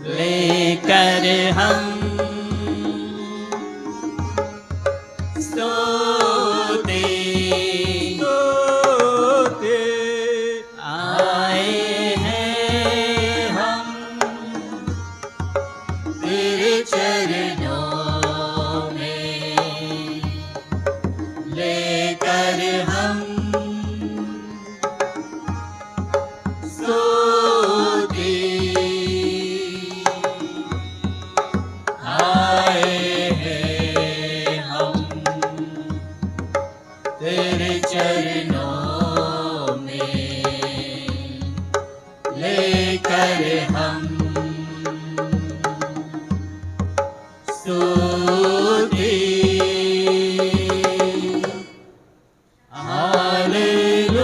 लेकर हम सोते सोते आए हैं हम तेरे चरणों में, लेकर हम सोते आए हैं हम तेरे चरणों में, लेकर हम सोते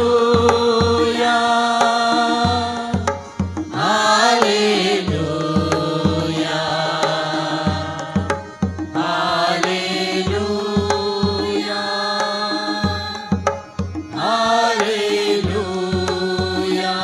hallelujah hallelujah hallelujah hallelujah hallelujah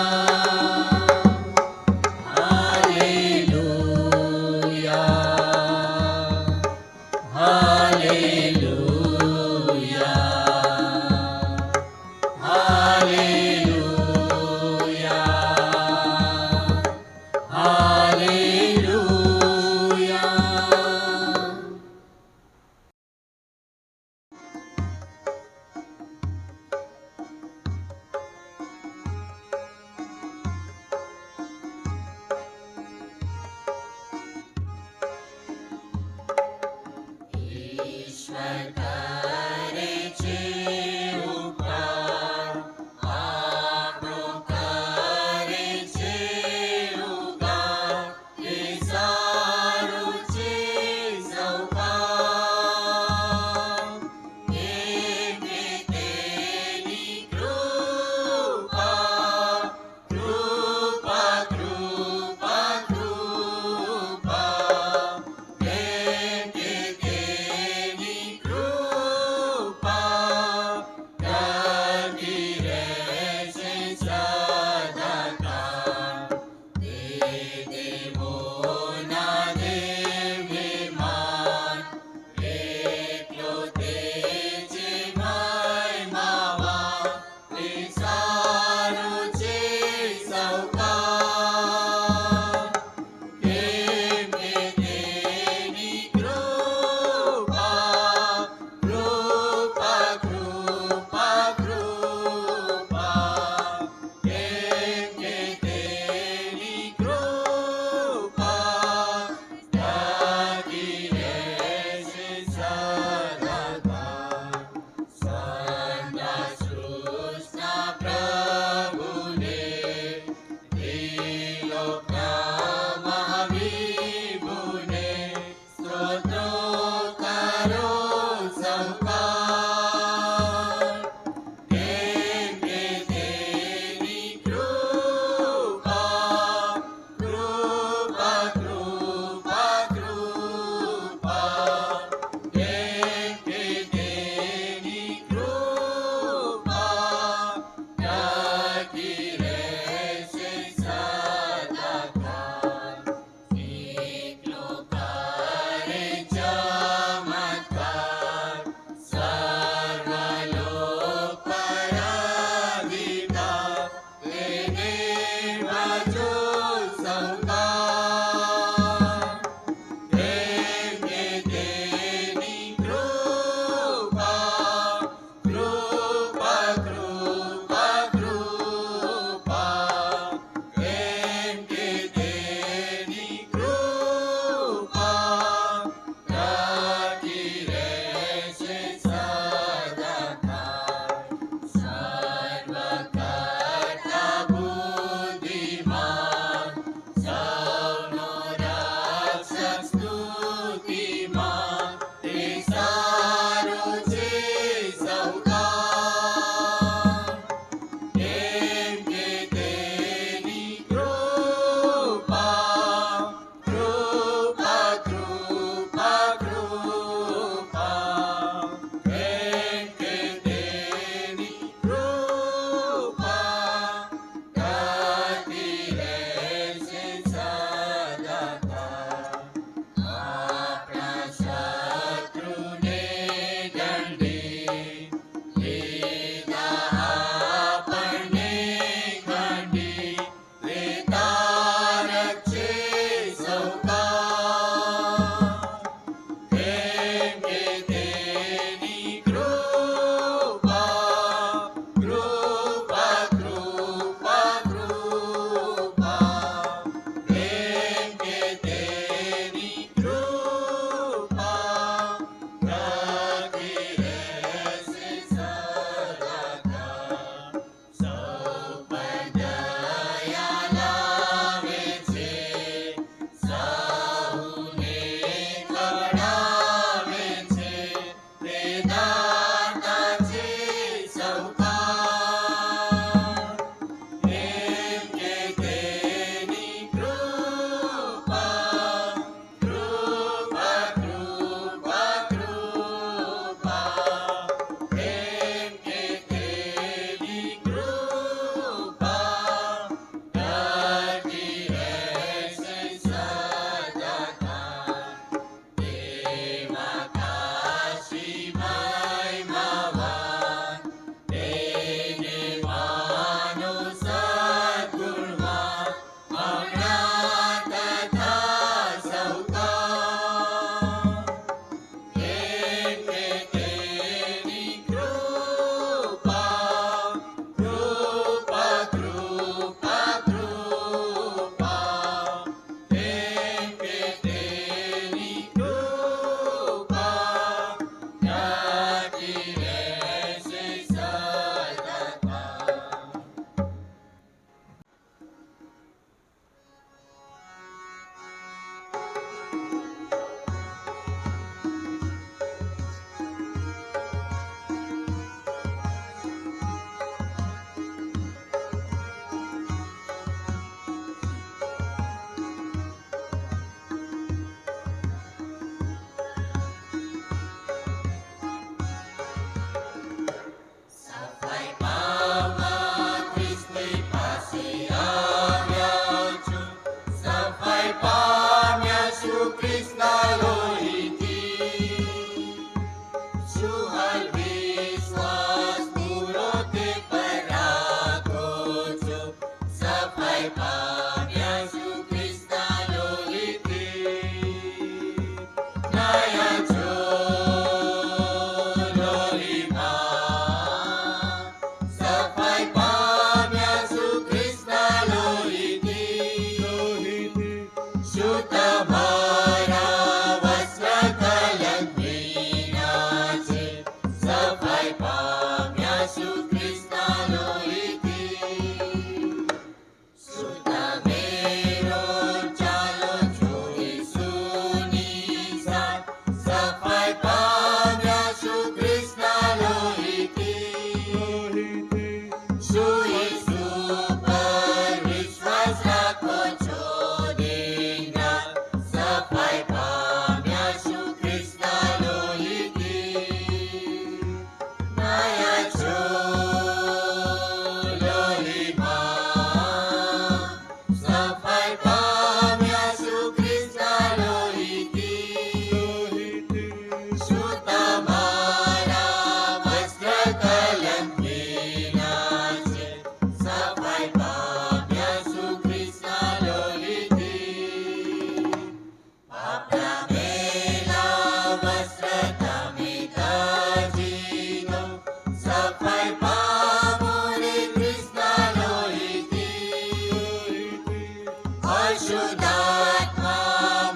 અશુદ્ધાત્મા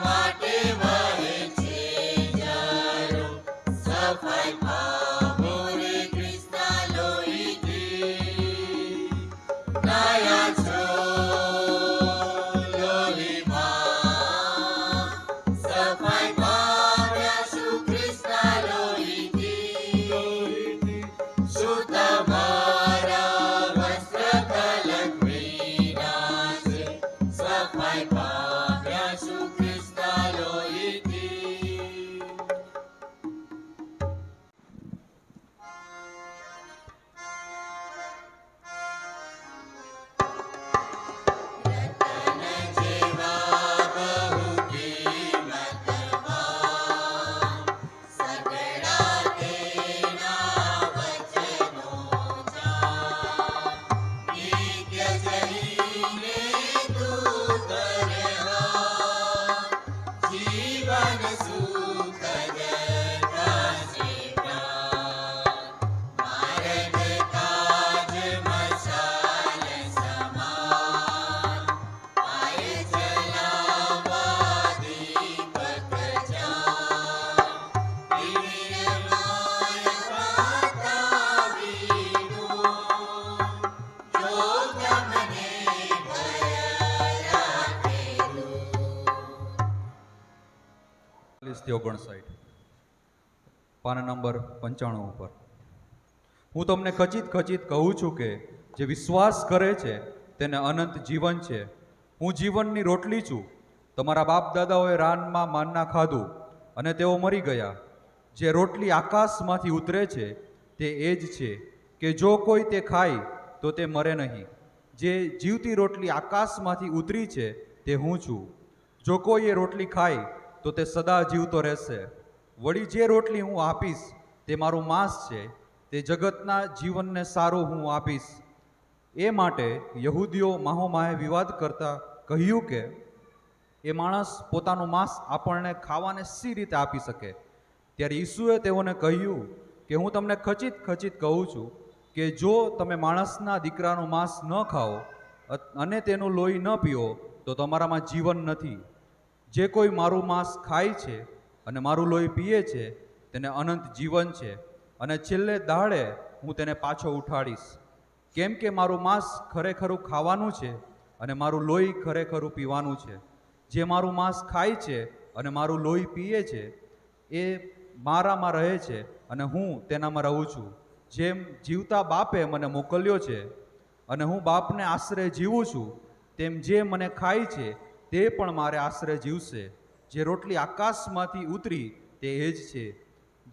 માટે વહે છે ઝારો. સફાઈ પામો રે ખ્રિસ્તના લોહીથી. નાયા છો લોહીમાં. સફાઈ પામ્યા શું ખ્રિસ્તના લોહીથી. શું તમારા વસ્ત્ર કલંક વિના છે. સફાઈ પામ્યા શું ખ્રિસ્તના લોહીથી. રતન જેવા બહુ કિંમતવાન સગડા તેના વચનો જાણ. નિત્ય જઈને તું તરહા. જીવન સુખ દેખાશે પ્રાણ. માર્ગ કાજ મશાલ સમાન. પાય ચલાવવા દીપક જાન. નિર્માય બતાવીનું. જો તમને ભય રાખેલું. 59 પાના નંબર 95 ઉપર. હું તમને ખચિત ખચિત કહું છું કે જે વિશ્વાસ કરે છે તેને અનંત જીવન છે. હું જીવનની રોટલી છું. તમારા બાપ દાદાઓએ રાનમાં માન્ના ખાધું અને તેઓ મરી ગયા. જે રોટલી આકાશમાંથી ઉતરે છે તે એ જ છે કે જો કોઈ તે ખાય તો તે મરે નહીં. જે જીવતી રોટલી આકાશમાંથી ઉતરી છે તે હું છું. જો કોઈ એ રોટલી ખાય તો તે સદા જીવતો રહેશે. વળી જે રોટલી હું આપીશ તે મારું માંસ છે. તે જગતના જીવનને સારું હું આપીશ. એ માટે યહૂદીઓ માહોમાહે વિવાદ કરતા કહ્યું કે એ માણસ પોતાનું માંસ આપણને ખાવાને સી રીતે આપી શકે. ત્યારે ઈસુએ તેઓને કહ્યું કે હું તમને ખચિત ખચિત કહું છું કે જો તમે માણસના દીકરાનું માંસ ન ખાઓ અને તેનું લોહી ન પીઓ તો તમારામાં જીવન નથી. જે કોઈ મારું માંસ ખાય છે અને મારું લોહી પીએ છે તેને અનંત જીવન છે અને છેલ્લે દાડે હું તેને પાછો ઉઠાડીશ. કેમ કે મારું માંસ ખરેખરું ખાવાનું છે અને મારું લોહી ખરેખરું પીવાનું છે. જે મારું માંસ ખાય છે અને મારું લોહી પીએ છે એ મારામાં રહે છે અને હું તેનામાં રહું છું. જેમ જીવતા બાપે મને મોકલ્યો છે અને હું બાપને આશરે જીવું છું તેમ જે મને ખાય છે તે પણ મારે આશરે જીવશે. જે રોટલી આકાશમાંથી ઉતરી તે એ જ છે.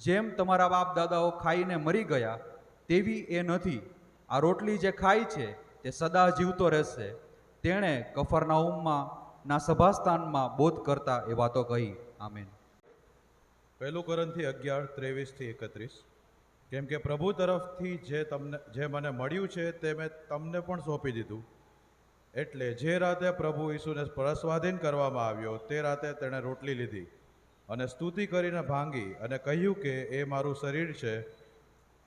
જેમ તમારા બાપ દાદાઓ ખાઈને મરી ગયા તેવી એ નથી. આ રોટલી જે ખાય છે તે સદા જીવતો રહેશે. તેણે કફરનાઉમમાં ના સભાસ્થાનમાં બોધ કરતા એ વાતો કહી. આમેન. 1 કોરિન્થી 11:23-31. કેમ કે પ્રભુ તરફથી જે મને મળ્યું છે તે મેં તમને પણ સોંપી દીધું. એટલે જે રાતે પ્રભુ ઈસુને પરસ્વાધીન કરવામાં આવ્યો તે રાતે તેણે રોટલી લીધી અને સ્તુતિ કરીને ભાંગી અને કહ્યું કે એ મારું શરીર છે,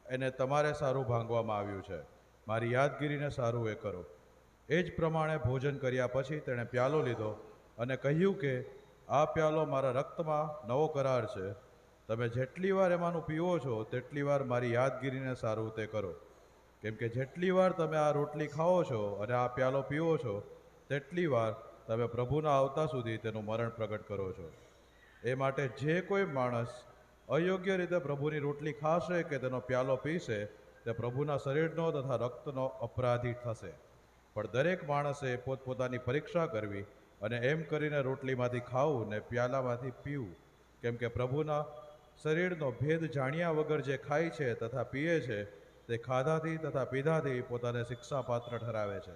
એને તમારે સારું ભાંગવામાં આવ્યું છે. મારી યાદગીરીને સારું એ કરો. એ જ પ્રમાણે ભોજન કર્યા પછી તેણે પ્યાલો લીધો અને કહ્યું કે આ પ્યાલો મારા રક્તમાં નવો કરાર છે. તમે જેટલી વાર એમાંનું પીવો છો તેટલી વાર મારી યાદગીરીને સારું તે કરો. કેમ કે જેટલી વાર તમે આ રોટલી ખાઓ છો અને આ પ્યાલો પીવો છો તેટલી વાર તમે પ્રભુના આવતા સુધી તેનું મરણ પ્રગટ કરો છો. એ માટે જે કોઈ માણસ અયોગ્ય રીતે પ્રભુની રોટલી ખાશે કે તેનો પ્યાલો પીશે તે પ્રભુના શરીરનો તથા રક્તનો અપરાધી થશે. પણ દરેક માણસે પોતપોતાની પરીક્ષા કરવી અને એમ કરીને રોટલીમાંથી ખાવું ને પ્યાલામાંથી પીવું. કેમ કે પ્રભુના શરીરનો ભેદ જાણ્યા વગર જે ખાય છે તથા પીએ છે તે ખાધાથી તથા પીધાથી પોતાને શિક્ષાપાત્ર ઠરાવે છે.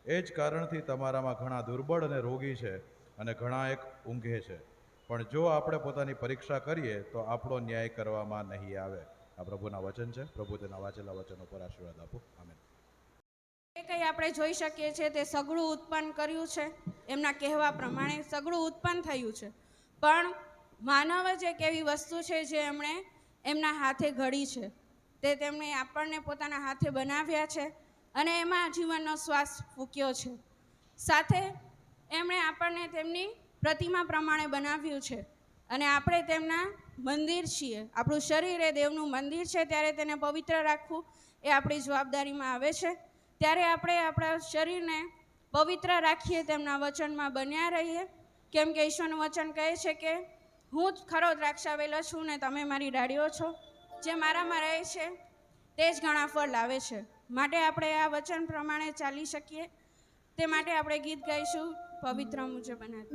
એ જ કારણથી તમારામાં ઘણા દુર્બળ અને રોગી છે અને ઘણા એક ઊંઘે છે. પણ જો આપણે પોતાની પરીક્ષા કરીએ તો આપણો ન્યાય કરવામાં નહીં આવે. આ પ્રભુના વચન છે. પ્રભુ તેના વાંચેલા વચનો પર આશીર્વાદ આપો. આમેન. એ કંઈ આપણે જોઈ શકીએ છીએ તે સગડું ઉત્પન્ન કર્યું છે. એમના કહેવા પ્રમાણે સગડું ઉત્પન્ન થયું છે. પણ માનવ જ એક એવી વસ્તુ છે જે એમણે એમના હાથે ઘડી છે. તે તેમણે આપણને પોતાના હાથે બનાવ્યા છે અને એમાં જીવનનો શ્વાસ ફૂંક્યો છે. સાથે એમણે આપણને તેમની પ્રતિમા પ્રમાણે બનાવ્યું છે અને આપણે તેમના મંદિર છીએ. આપણું શરીર એ દેવનું મંદિર છે, ત્યારે તેને પવિત્ર રાખવું એ આપણી જવાબદારીમાં આવે છે. ત્યારે આપણે આપણા શરીરને પવિત્ર રાખીએ, તેમના વચનમાં બન્યા રહીએ, કેમ કે ઈશ્વરનું વચન કહે છે કે હું જ ખરો દ્રાક્ષાવેલો છું ને તમે મારી ડાળીઓ છો. જે મારામાં રહે છે તે જ ઘણા ફળ લાવે છે. માટે આપણે આ વચન પ્રમાણે ચાલી શકીએ તે માટે આપણે ગીત ગાઈશું, પવિત્ર મુજે બનાતે.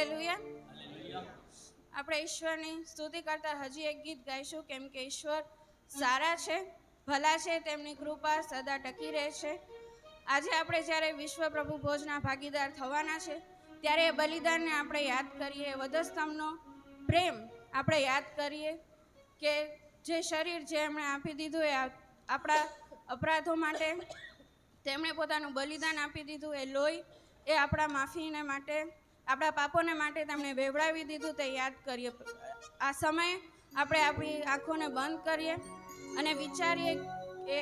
હાલેલુયા. આપણે ઈશ્વરની સ્તુતિ કરતા હજી એક ગીત ગાઈશું, કેમ કે ઈશ્વર સારા છે, ભલા છે, તેમની કૃપા સદા ટકી રહે છે. આજે આપણે જ્યારે વિશ્વ પ્રભુ ભોજના ભાગીદાર થવાના છે, ત્યારે એ બલિદાનને આપણે યાદ કરીએ, વધસ્તંભનો પ્રેમ આપણે યાદ કરીએ કે જે શરીર જે એમણે આપી દીધું એ આપણા અપરાધો માટે તેમણે પોતાનું બલિદાન આપી દીધું, એ લોહી એ આપણા માફીને માટે, આપણા પાપોને માટે તેમણે વેવડાવી દીધું, તે યાદ કરીએ. આ સમયે આપણે આપણી આંખોને બંધ કરીએ અને વિચારીએ કે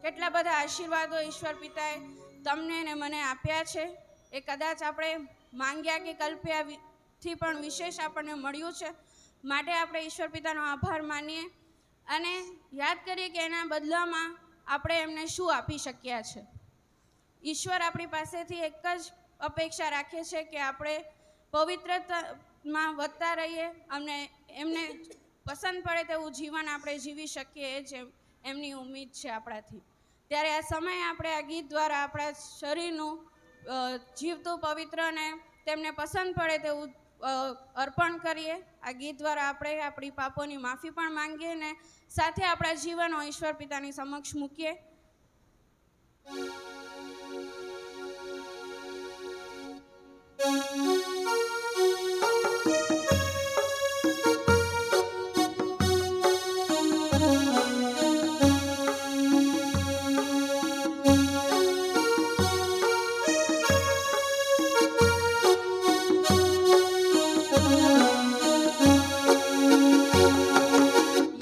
કેટલા બધા આશીર્વાદો ઈશ્વર પિતાએ તમને ને મને આપ્યા છે. એ કદાચ આપણે માંગ્યા કે કલ્પ્યાથી પણ વિશેષ આપણને મળ્યું છે. માટે આપણે ઈશ્વર પિતાનો આભાર માનીએ અને યાદ કરીએ કે એના બદલામાં આપણે એમને શું આપી શક્યા છે. ઈશ્વર આપણી પાસેથી એક જ અપેક્ષા રાખે છે કે આપણે પવિત્રતામાં વધતા રહીએ અને એમને પસંદ પડે તેવું જીવન આપણે જીવી શકીએ, એ જ એમની ઉમ્મીદ છે આપણાથી. ત્યારે આ સમયે આપણે આ ગીત દ્વારા આપણા શરીરનું જીવતું પવિત્ર અને તેમને પસંદ પડે તેવું અર્પણ કરીએ. આ ગીત દ્વારા આપણે આપણી પાપોની માફી પણ માંગીએ ને સાથે આપણા જીવનો ઈશ્વર પિતાની સમક્ષ મૂકીએ.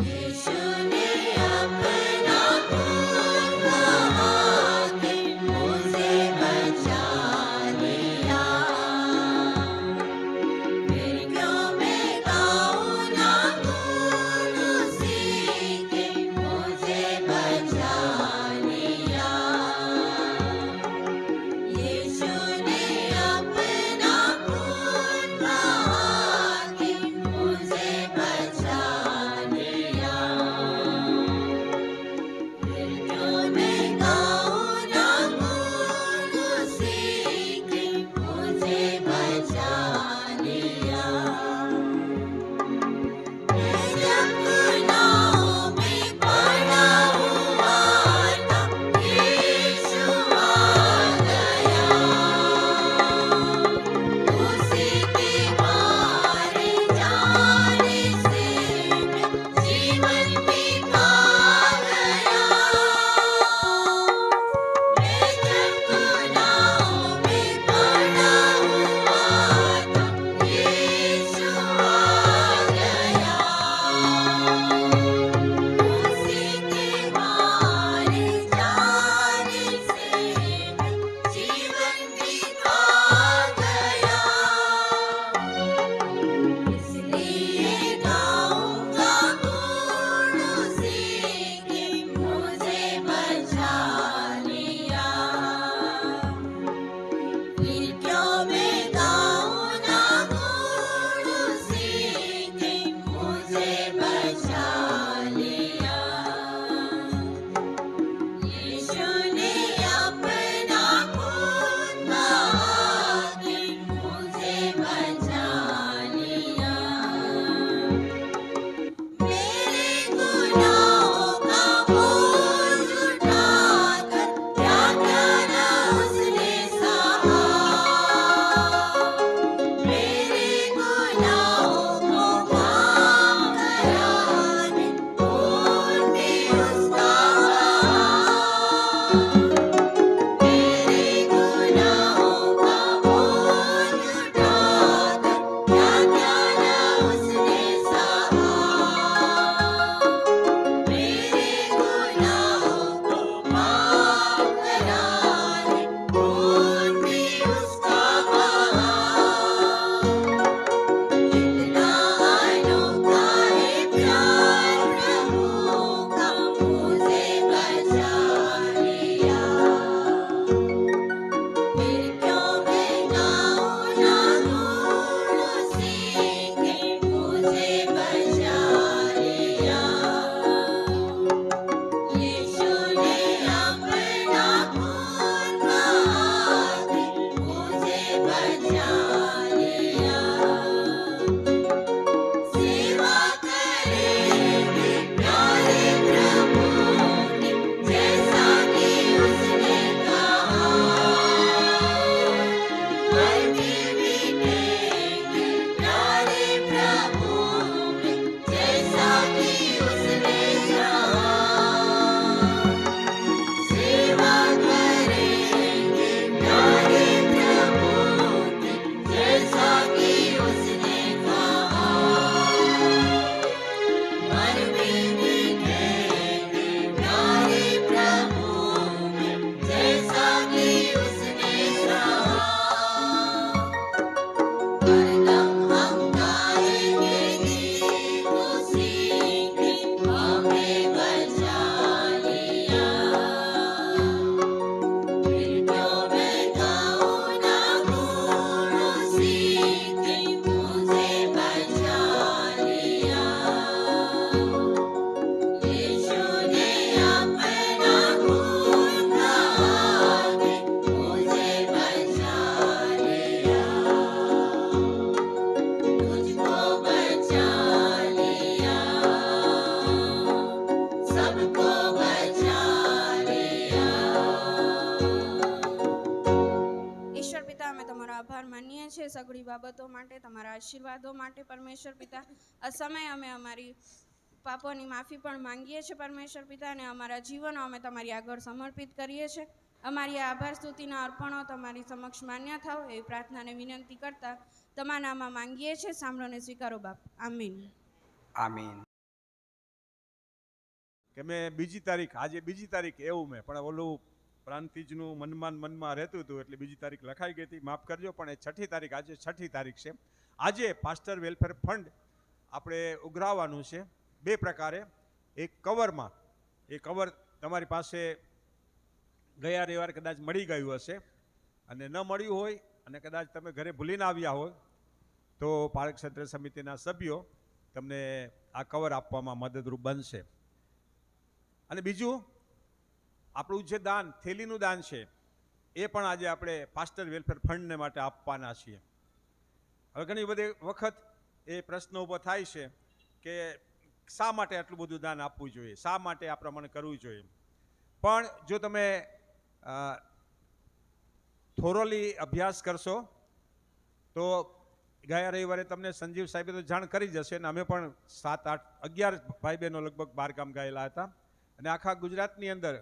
यीशुने अपना खून बहा के मुझे बचा लिया। બાબતો માટે, તમારા આશીર્વાદો માટે પરમેશ્વર પિતા. આ સમયે અમે અમારી પાપોની માફી પણ માંગીએ છીએ પરમેશ્વર પિતા, અને અમારા જીવનો અમે તમારી આગળ સમર્પિત કરીએ છીએ. અમારી આભાર સ્તુતિના અર્પણો તમારી સમક્ષ માન્ય થાવ એવી પ્રાર્થનાને વિનંતી કરતા તમારા નામમાં માંગીએ છીએ. સાંભળો ને સ્વીકારો બાપ. આમીન. આમીન. કે મેં બીજી તારીખ, આજે બીજી તારીખ એવું મેં પણ ઓલું પ્રાંતિજનું મનમાં રહેતું હતું એટલે બીજી તારીખ લખાઈ ગઈ હતી, માફ કરજો. પણ એ 6ઠી તારીખ, આજે 6ઠી તારીખ છે. આજે પાસ્ટર વેલફેર ફંડ આપણે ઉઘરાવવાનું છે 2 પ્રકારે. એક કવરમાં, એ કવર તમારી પાસે ગયા રવિવારે કદાચ મળી ગયું હશે, અને ન મળ્યું હોય અને કદાચ તમે ઘરે ભૂલીને આવ્યા હોય તો પાળક ક્ષેત્ર સમિતિના સભ્યો તમને આ કવર આપવામાં મદદરૂપ બનશે. અને બીજું, આપણું જે દાન, થેલીનું દાન છે, એ પણ આજે આપણે પાસ્ટર વેલફેર ફંડને માટે આપવાના છીએ. હવે ઘણી બધી વખત એ પ્રશ્ન ઊભો થાય છે કે શા માટે આટલું બધું દાન આપવું જોઈએ, શા માટે આ પ્રમાણે કરવું જોઈએ. પણ જો તમે થોરોલી અભ્યાસ કરશો તો ગયા રવિવારે તમને સંજીવ સાહેબે તો જાણ કરી જશે, અને અમે પણ 7, 8, 11 ભાઈ બહેનો લગભગ 12 ગામ ગયેલા હતા. અને આખા ગુજરાતની અંદર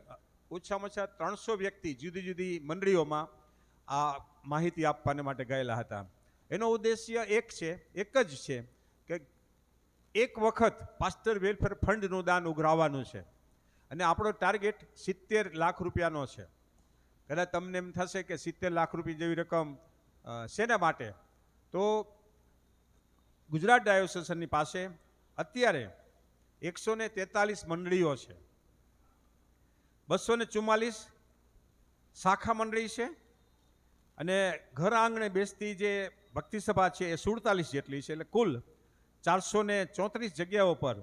ઓછામાં ઓછા 300 વ્યક્તિ જુદી જુદી મંડળીઓમાં આ માહિતી આપવાને માટે ગયેલા હતા. એનો ઉદ્દેશ્ય એક જ છે કે એક વખત પાસ્ટર વેલફેર ફંડનું દાન ઉઘરાવવાનું છે, અને આપણો ટાર્ગેટ 70 લાખ રૂપિયાનો છે. કદાચ તમને એમ થશે કે 70 લાખ રૂપિયા જેવી રકમ શેના માટે? તો ગુજરાત ડાયોસેસની પાસે અત્યારે 143 મંડળીઓ છે, 244 શાખા મંડળી છે, અને ઘર આંગણે બેસતી જે ભક્તિ સભા છે એ 47 જેટલી છે. એટલે કુલ 434 જગ્યાઓ પર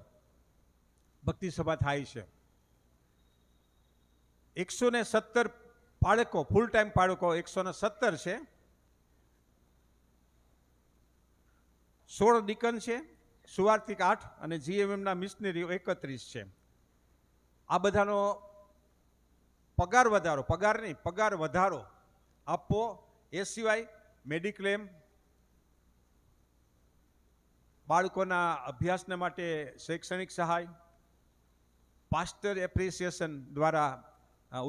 ભક્તિ સભા થાય છે. 117 પાળકો, ફૂલ ટાઈમ પાળકો 117 છે, 16 ડીકન છે, સુવાર્તિક 8, અને જીએમએમના મિશનરીઓ 31 છે. આ બધાનો પગાર વધારો આપવો. એ સિવાય મેડિક્લેમ, બાળકોના અભ્યાસને માટે શૈક્ષણિક સહાય, પાસ્ટર એપ્રિસિએશન દ્વારા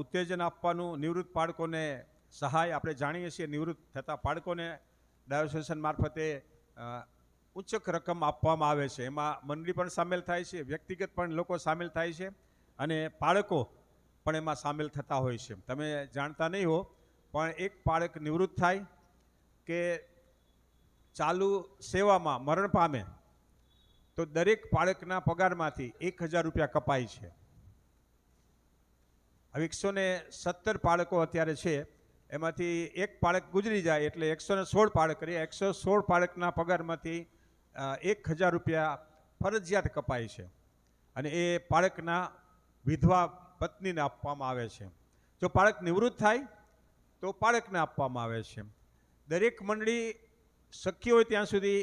ઉત્તેજન આપવાનું, નિવૃત્ત બાળકોને સહાય. આપણે જાણીએ છીએ નિવૃત્ત થતા બાળકોને ડાયોસેશન મારફતે ઉચ્ચક રકમ આપવામાં આવે છે. એમાં મંડળી પણ સામેલ થાય છે, વ્યક્તિગત પણ લોકો સામેલ થાય છે, અને બાળકો પણ એમાં સામેલ થતા હોય છે. તમે જાણતા નહીં હો, પણ એક બાળક નિવૃત્ત થાય કે ચાલુ સેવામાં મરણ પામે તો દરેક બાળકના પગારમાંથી 1000 રૂપિયા કપાય છે. હવે 117 બાળકો અત્યારે છે, એમાંથી એક બાળક ગુજરી જાય એટલે 116 બાળક કરીએ. 116 બાળકના પગારમાંથી 1000 રૂપિયા ફરજિયાત કપાય છે, અને એ બાળકના વિધવા પત્નીને આપવામાં આવે છે. જો બાળક નિવૃત્ત થાય તો બાળકને આપવામાં આવે છે. દરેક મંડળી શક્ય હોય ત્યાં સુધી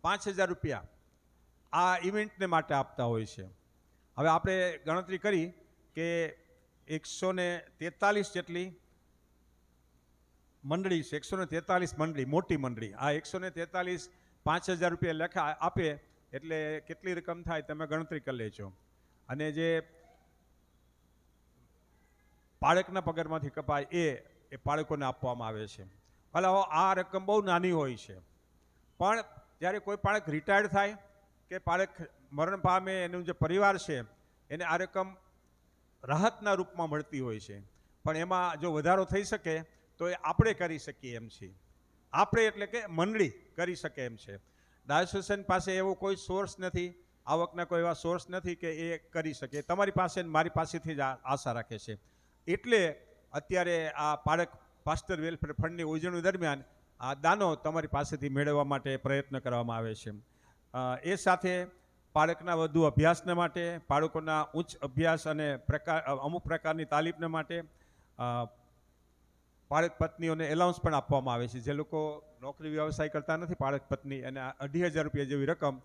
5000 રૂપિયા આ ઇવેન્ટને માટે આપતા હોય છે. હવે આપણે ગણતરી કરી કે 143 જેટલી મંડળી છે, 143 મંડળી, મોટી મંડળી. આ 143 5000 રૂપિયા લેખા આપે એટલે કેટલી રકમ થાય તમે ગણતરી કરી લેજો. અને જે બાળકના પગારમાંથી કપાય એ બાળકોને આપવામાં આવે છે. ભલે આ રકમ બહુ નાની હોય છે, પણ જ્યારે કોઈ બાળક રિટાયર્ડ થાય કે બાળક મરણ પામે, એનું જે પરિવાર છે એને આ રકમ રાહતના રૂપમાં મળતી હોય છે. પણ એમાં જો વધારો થઈ શકે તો એ આપણે કરી શકીએ એમ છીએ. આપણે એટલે કે મંડળી કરી શકે એમ છે. ડાયોસેશન પાસે એવો કોઈ સોર્સ નથી, આવકના કોઈ એવા સોર્સ નથી કે એ કરી શકે. તમારી પાસે મારી પાસેથી જ આશા રાખે છે. એટલે અત્યારે આ પાસ્ટર વેલફેર ફંડની ઉજવણી દરમિયાન આ દાનો તમારી પાસેથી મેળવવા માટે પ્રયત્ન કરવામાં આવે છે. એ સાથે બાળકના વધુ અભ્યાસને માટે, બાળકોના ઉચ્ચ અભ્યાસ અને અમુક પ્રકારની તાલીમને માટે બાળક પત્નીઓને એલાઉન્સ પણ આપવામાં આવે છે. જે લોકો નોકરી વ્યવસાય કરતા નથી, બાળક પત્ની, અને 2500 રૂપિયા જેવી રકમ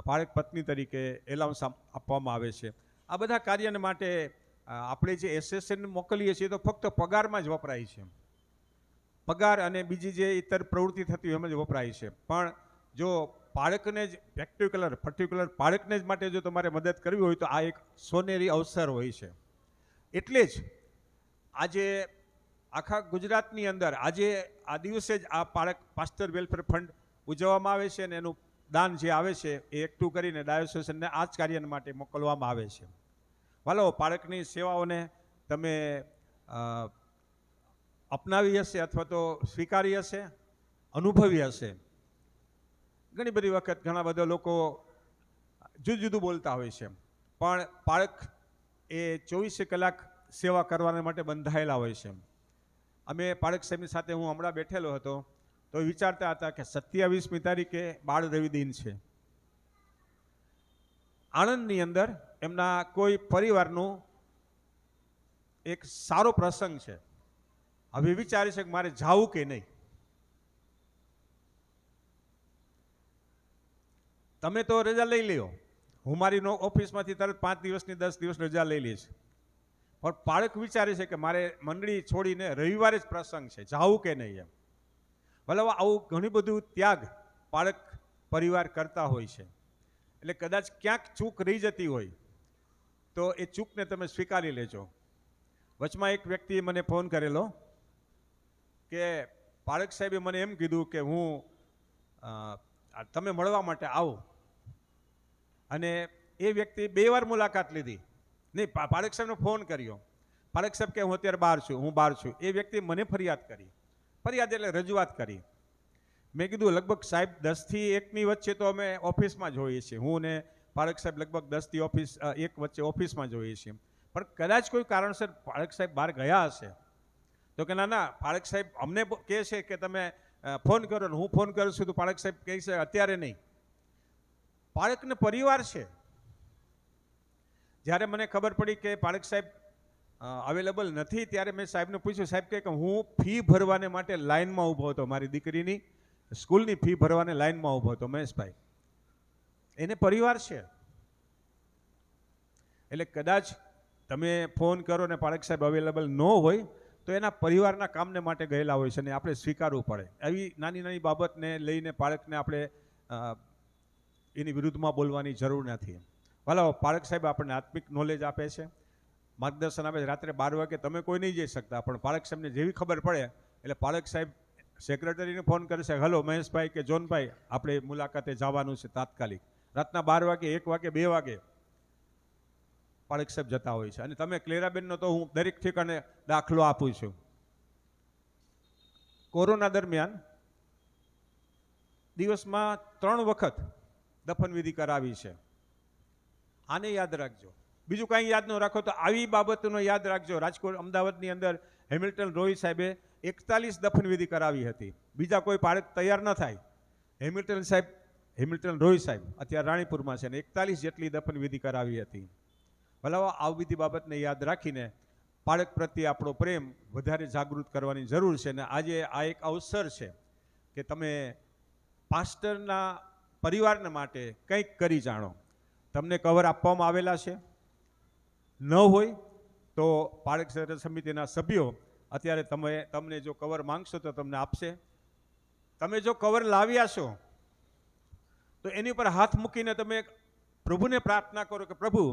બાળક પત્ની તરીકે એલાઉન્સ આપવામાં આવે છે. આ બધા કાર્યને માટે આપણે જે એસએસએન મોકલીએ છીએ તો ફક્ત પગારમાં જ વપરાય છે. પગાર અને બીજી જે ઇતર પ્રવૃત્તિ થતી હોય એમ જ વપરાય છે. પણ જો બાળકને જ પર્ટિક્યુલર બાળકને જ માટે જો તમારે મદદ કરવી હોય તો આ એક સોનેરી અવસર હોય છે. એટલે જ આજે આખા ગુજરાતની અંદર આજે આ દિવસે જ આ પાસ્ટર વેલફેર ફંડ ઉજવવામાં આવે છે અને એનું દાન જે આવે છે એ એકઠું કરીને ડાયોસિસને આ જ કાર્ય માટે મોકલવામાં આવે છે. વાલો, બાળકની સેવાઓને તમે અપનાવી હશે અથવા તો સ્વીકારી હશે, અનુભવી હશે. ઘણી બધી વખત ઘણા બધા લોકો જુદું જુદું બોલતા હોય છે, પણ બાળક એ 24 કલાક સેવા કરવા માટે બંધાયેલા હોય છે. અમે બાળક સાહેબની સાથે હું હમણાં બેઠેલો હતો તો વિચારતા હતા કે 27મી તારીખે બાળ રવિ દિન છે. આણંદની અંદર એમના કોઈ પરિવારનું એક સારો પ્રસંગ છે. હવે વિચારે છે કે મારે જાવું કે નહીં. તમે તો રજા લઈ લ્યો, હું મારી ઓફિસમાંથી તરત 5 દિવસની 10 દિવસ રજા લઈ લઈશ, પણ બાળક વિચારે છે કે મારે મંડળી છોડીને રવિવારે જ પ્રસંગ છે, જાવું કે નહીં એમ. ભલે આવું ઘણું બધું ત્યાગ બાળક પરિવાર કરતા હોય છે. એટલે કદાચ ક્યાંક ચૂક રહી જતી હોય તો એ ચૂકને તમે સ્વીકારી લેજો. વચમાં એક વ્યક્તિએ મને ફોન કરેલો કે બાળક સાહેબે મને એમ કીધું કે હું તમે મળવા માટે આવો, અને એ વ્યક્તિ 2 વાર મુલાકાત લીધી. નહીં, બાળક સાહેબનો ફોન કર્યો. બાળક સાહેબ કે હું અત્યારે બહાર છું. એ વ્યક્તિ મને ફરિયાદ કરી. ફરિયાદ એટલે રજૂઆત કરી. મેં કીધું લગભગ સાહેબ 10 થી 1ની વચ્ચે તો અમે ઓફિસમાં જ હોઈએ છીએ. હું ને બાળક સાહેબ લગભગ 10 થી 1 વચ્ચે ઓફિસમાં જ હોઈએ છીએ. પણ કદાચ કોઈ કારણસર બાળક સાહેબ બહાર ગયા હશે તો કે ના, બાળક સાહેબ અમને કહે છે કે તમે ફોન કરો ને હું ફોન કરું છું તો બાળક સાહેબ કહે છે અત્યારે નહીં. બાળકને પરિવાર છે. જ્યારે મને ખબર પડી કે બાળક સાહેબ અવેલેબલ નથી ત્યારે મેં સાહેબને પૂછ્યું. સાહેબ કે હું ફી ભરવાને માટે લાઇનમાં ઊભો હતો, મારી દીકરીની સ્કૂલની ફી ભરવાને લાઇનમાં ઊભો હતો. મહેશભાઈ, એને પરિવાર છે. એટલે કદાચ તમે ફોન કરો ને બાળક સાહેબ અવેલેબલ ન હોય તો એના પરિવારના કામને માટે ગયેલા હોય છે અને આપણે સ્વીકારવું પડે. આવી નાની નાની બાબતને લઈને બાળકને આપણે એની વિરુદ્ધમાં બોલવાની જરૂર નથી. ભલે બાળક સાહેબ આપણને આત્મિક નોલેજ આપે છે, માર્ગદર્શન આપે છે. રાત્રે 12 વાગે તમે કોઈ નહીં જઈ શકતા, પણ બાળક સાહેબને જેવી ખબર પડે એટલે બાળક સાહેબ સેક્રેટરીને ફોન કરે છે, હલો મહેશભાઈ કે જોનભાઈ, આપણે મુલાકાતે જવાનું છે તાત્કાલિક. રાતના 12 વાગે, 1 વાગે, 2 વાગે બાળક સાહેબ જતા હોય છે. અને તમે ક્લેરાબેનનો તો હું દરેક ઠેકાણે દાખલો આપું છું. કોરોના દરમિયાન દિવસમાં 3 વખત દફનવિધિ કરાવી છે. આને યાદ રાખજો. બીજું કાંઈ યાદ ન રાખો તો આવી બાબતનો યાદ રાખજો. રાજકોટ, અમદાવાદની અંદર હેમિલ્ટન રોય સાહેબે 41 દફનવિધિ કરાવી હતી. બીજા કોઈ બાળક તૈયાર ન થાય. હેમિલ્ટન રોય સાહેબ અત્યારે રાણીપુરમાં છે ને 41 જેટલી દફનવિધિ કરાવી હતી. ભલાવા આવી બધી બાબતને યાદ રાખીને બાળક પ્રત્યે આપણો પ્રેમ વધારે જાગૃત કરવાની જરૂર છે. અને આજે આ એક અવસર છે કે તમે પાસ્ટરના પરિવારને માટે કંઈક કરી જાણો. તમને કવર આપવામાં આવેલા છે, ન હોય તો બાળક સમિતિના સભ્યો અત્યારે તમને જો કવર માંગશો તો તમને આપશે. તમે જો કવર લાવ્યા છો તો એની પર હાથ મૂકીને તમે પ્રભુને પ્રાર્થના કરો કે પ્રભુ,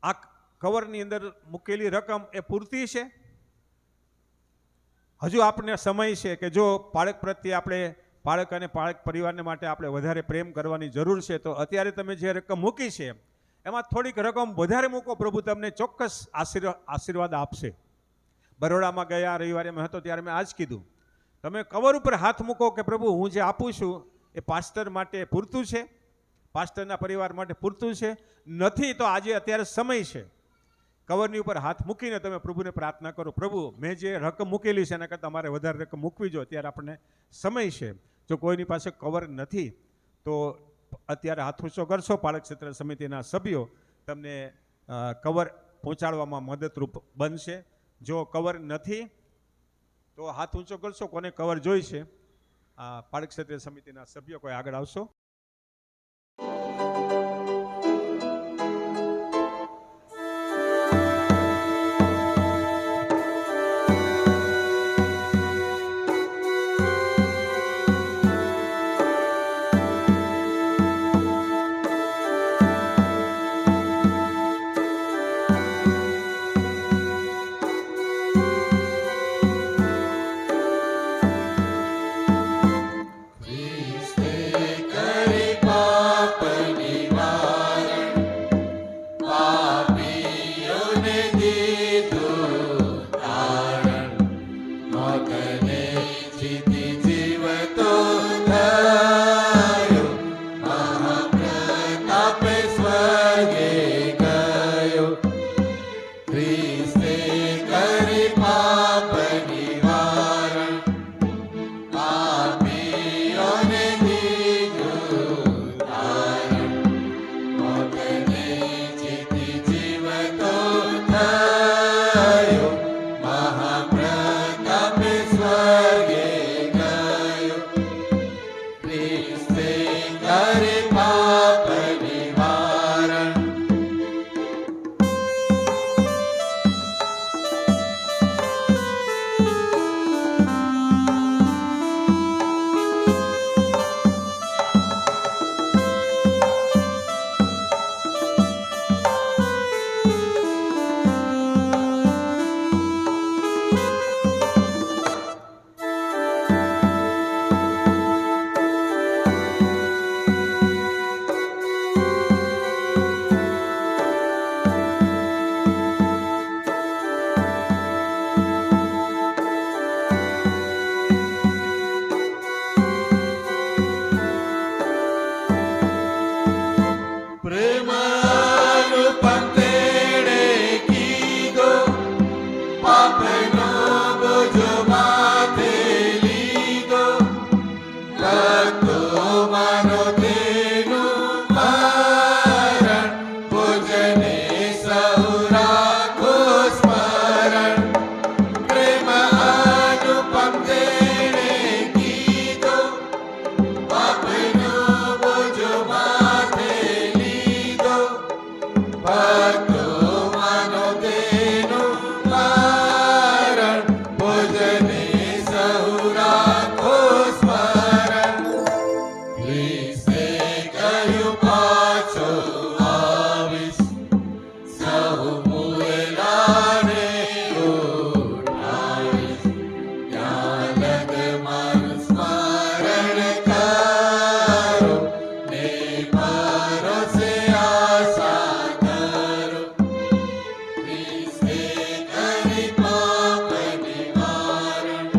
આ કવરની અંદર મૂકેલી રકમ એ પૂરતી છે? હજુ આપણે સમય છે કે જો બાળક પ્રત્યે આપણે બાળક અને બાળક પરિવારને માટે આપણે વધારે પ્રેમ કરવાની જરૂર છે તો અત્યારે તમે જે રકમ મૂકી છે એમાં થોડીક રકમ વધારે મૂકો. પ્રભુ તમને ચોક્કસ આશીર્વાદ આપશે. બરોડામાં ગયા રવિવારે મેં હતો ત્યારે મેં આ જ કીધું, તમે કવર ઉપર હાથ મૂકો કે પ્રભુ, હું જે આપું છું એ પાસ્ટર માટે પૂરતું છે, પાસ્ટરના પરિવાર માટે પૂરતું છે. નથી તો આજે અત્યારે સમય છે, કવરની ઉપર હાથ મૂકીને તમે પ્રભુને પ્રાર્થના કરો, પ્રભુ મેં જે રકમ મૂકેલી છે એના કરતાં મારે વધારે રકમ મૂકવી જોઈએ. અત્યારે આપણને સમય છે. જો કોઈની પાસે કવર નથી તો અત્યારે હાથ ઊંચો કરશો. બાળક ક્ષેત્ર સમિતિના સભ્યો તમને કવર પહોંચાડવામાં મદદરૂપ બનશે. જો કવર નથી તો હાથ ઊંચો કરશો. કોને કવર જોઈશે? બાળક ક્ષેત્ર સમિતિના સભ્યો કોઈ આગળ આવશો. ખ્રિસ્તે કહ્યું પાછો આવીશ, સહુ મુએલાને ઉઠાવીશ. ત્યાં લગ મારું સ્મરણ કરો, ને ભરોસે આશા ધરો. ખ્રિસ્તે કરી પાપ નિવારણ.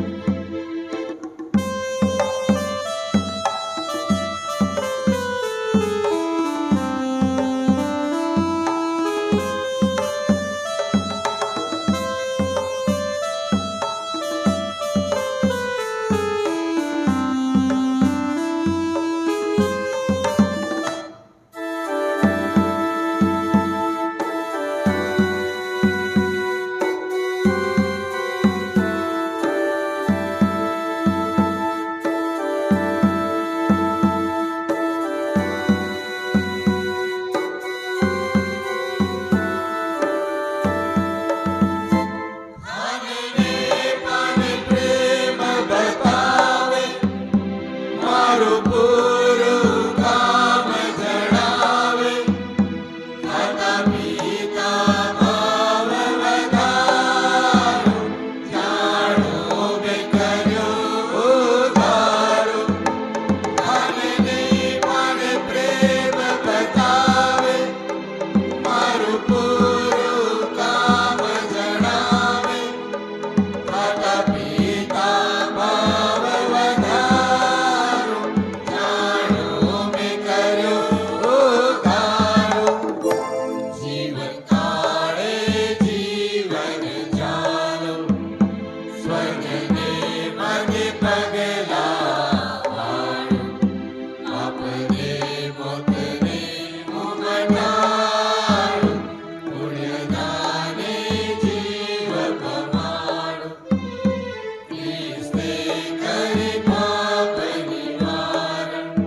મારું પૂરું કામ જણાવે, ખાતા પીતા ભાવ વધારો, જાણો મેં કર્યો ઉધારો. ધનને પણ પ્રેમ બતાવે, મારું પૂરું કામ જણાવે, ખાતા પીતા ભાવ વધારો, જાણો મેં કર્યો ઉધારો. જીવન કાળે જીવન જાણો, સ્વર્ગને મધ્ય પગલાં વાળો, પાપને મોતને ઉમટાડો, પુણ્યદાને જીવ પમાડો. ખ્રિસ્તે કરી પાપ નિવારણ,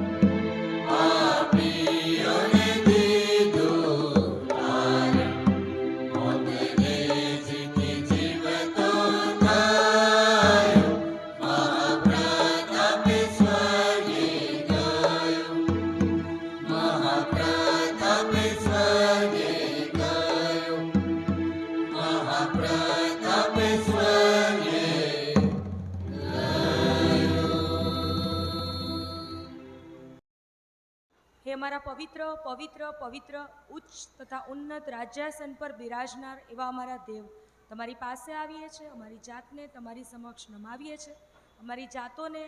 પાપીઓને દીધું તારણ. મોતને જીતી જીવતો થયો, મહાપ્રતાપે સ્વર્ગે ગયો, મહાપ્રતાપે સ્વર્ગે ગયો, મહાપ્રતાપે સ્વર્ગે હે અમારા પવિત્ર પવિત્ર પવિત્ર ઉચ્ચ તથા ઉન્નત રાજ્યાસન પર બિરાજનાર એવા અમારા દેવ, તમારી પાસે આવીએ છીએ, અમારી જાતને તમારી સમક્ષ નમાવીએ છીએ, અમારી જાતોને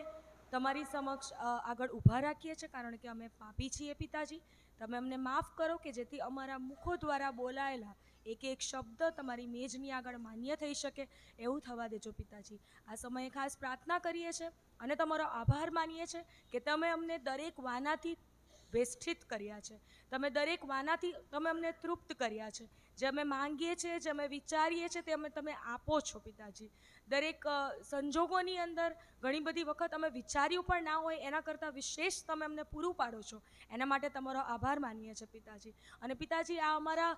તમારી સમક્ષ આગળ ઊભા રાખીએ છીએ, કારણ કે અમે પાપી છીએ. પિતાજી, તમે અમને માફ કરો કે જેથી અમારા મુખો દ્વારા બોલાયેલા એક એક શબ્દ તમારી મેજની આગળ માન્ય થઈ શકે એવું થવા દેજો. પિતાજી, આ સમયે ખાસ પ્રાર્થના કરીએ છીએ અને તમારો આભાર માનીએ છીએ કે તમે અમને દરેક વાનાથી વેષ્ટિત કર્યા છે, તમે દરેક વાનાથી તમે અમને તૃપ્ત કર્યા છે. જે અમે માંગીએ છીએ, જે અમે વિચારીએ છીએ, તે તમે આપો છો. પિતાજી, દરેક સંજોગોની અંદર ઘણી બધી વખત અમે વિચાર્યું પણ ના હોય એના કરતાં વિશેષ તમે અમને પૂરું પાડો છો, એના માટે તમારો આભાર માનીએ છીએ. પિતાજી, અને પિતાજી, આ અમારા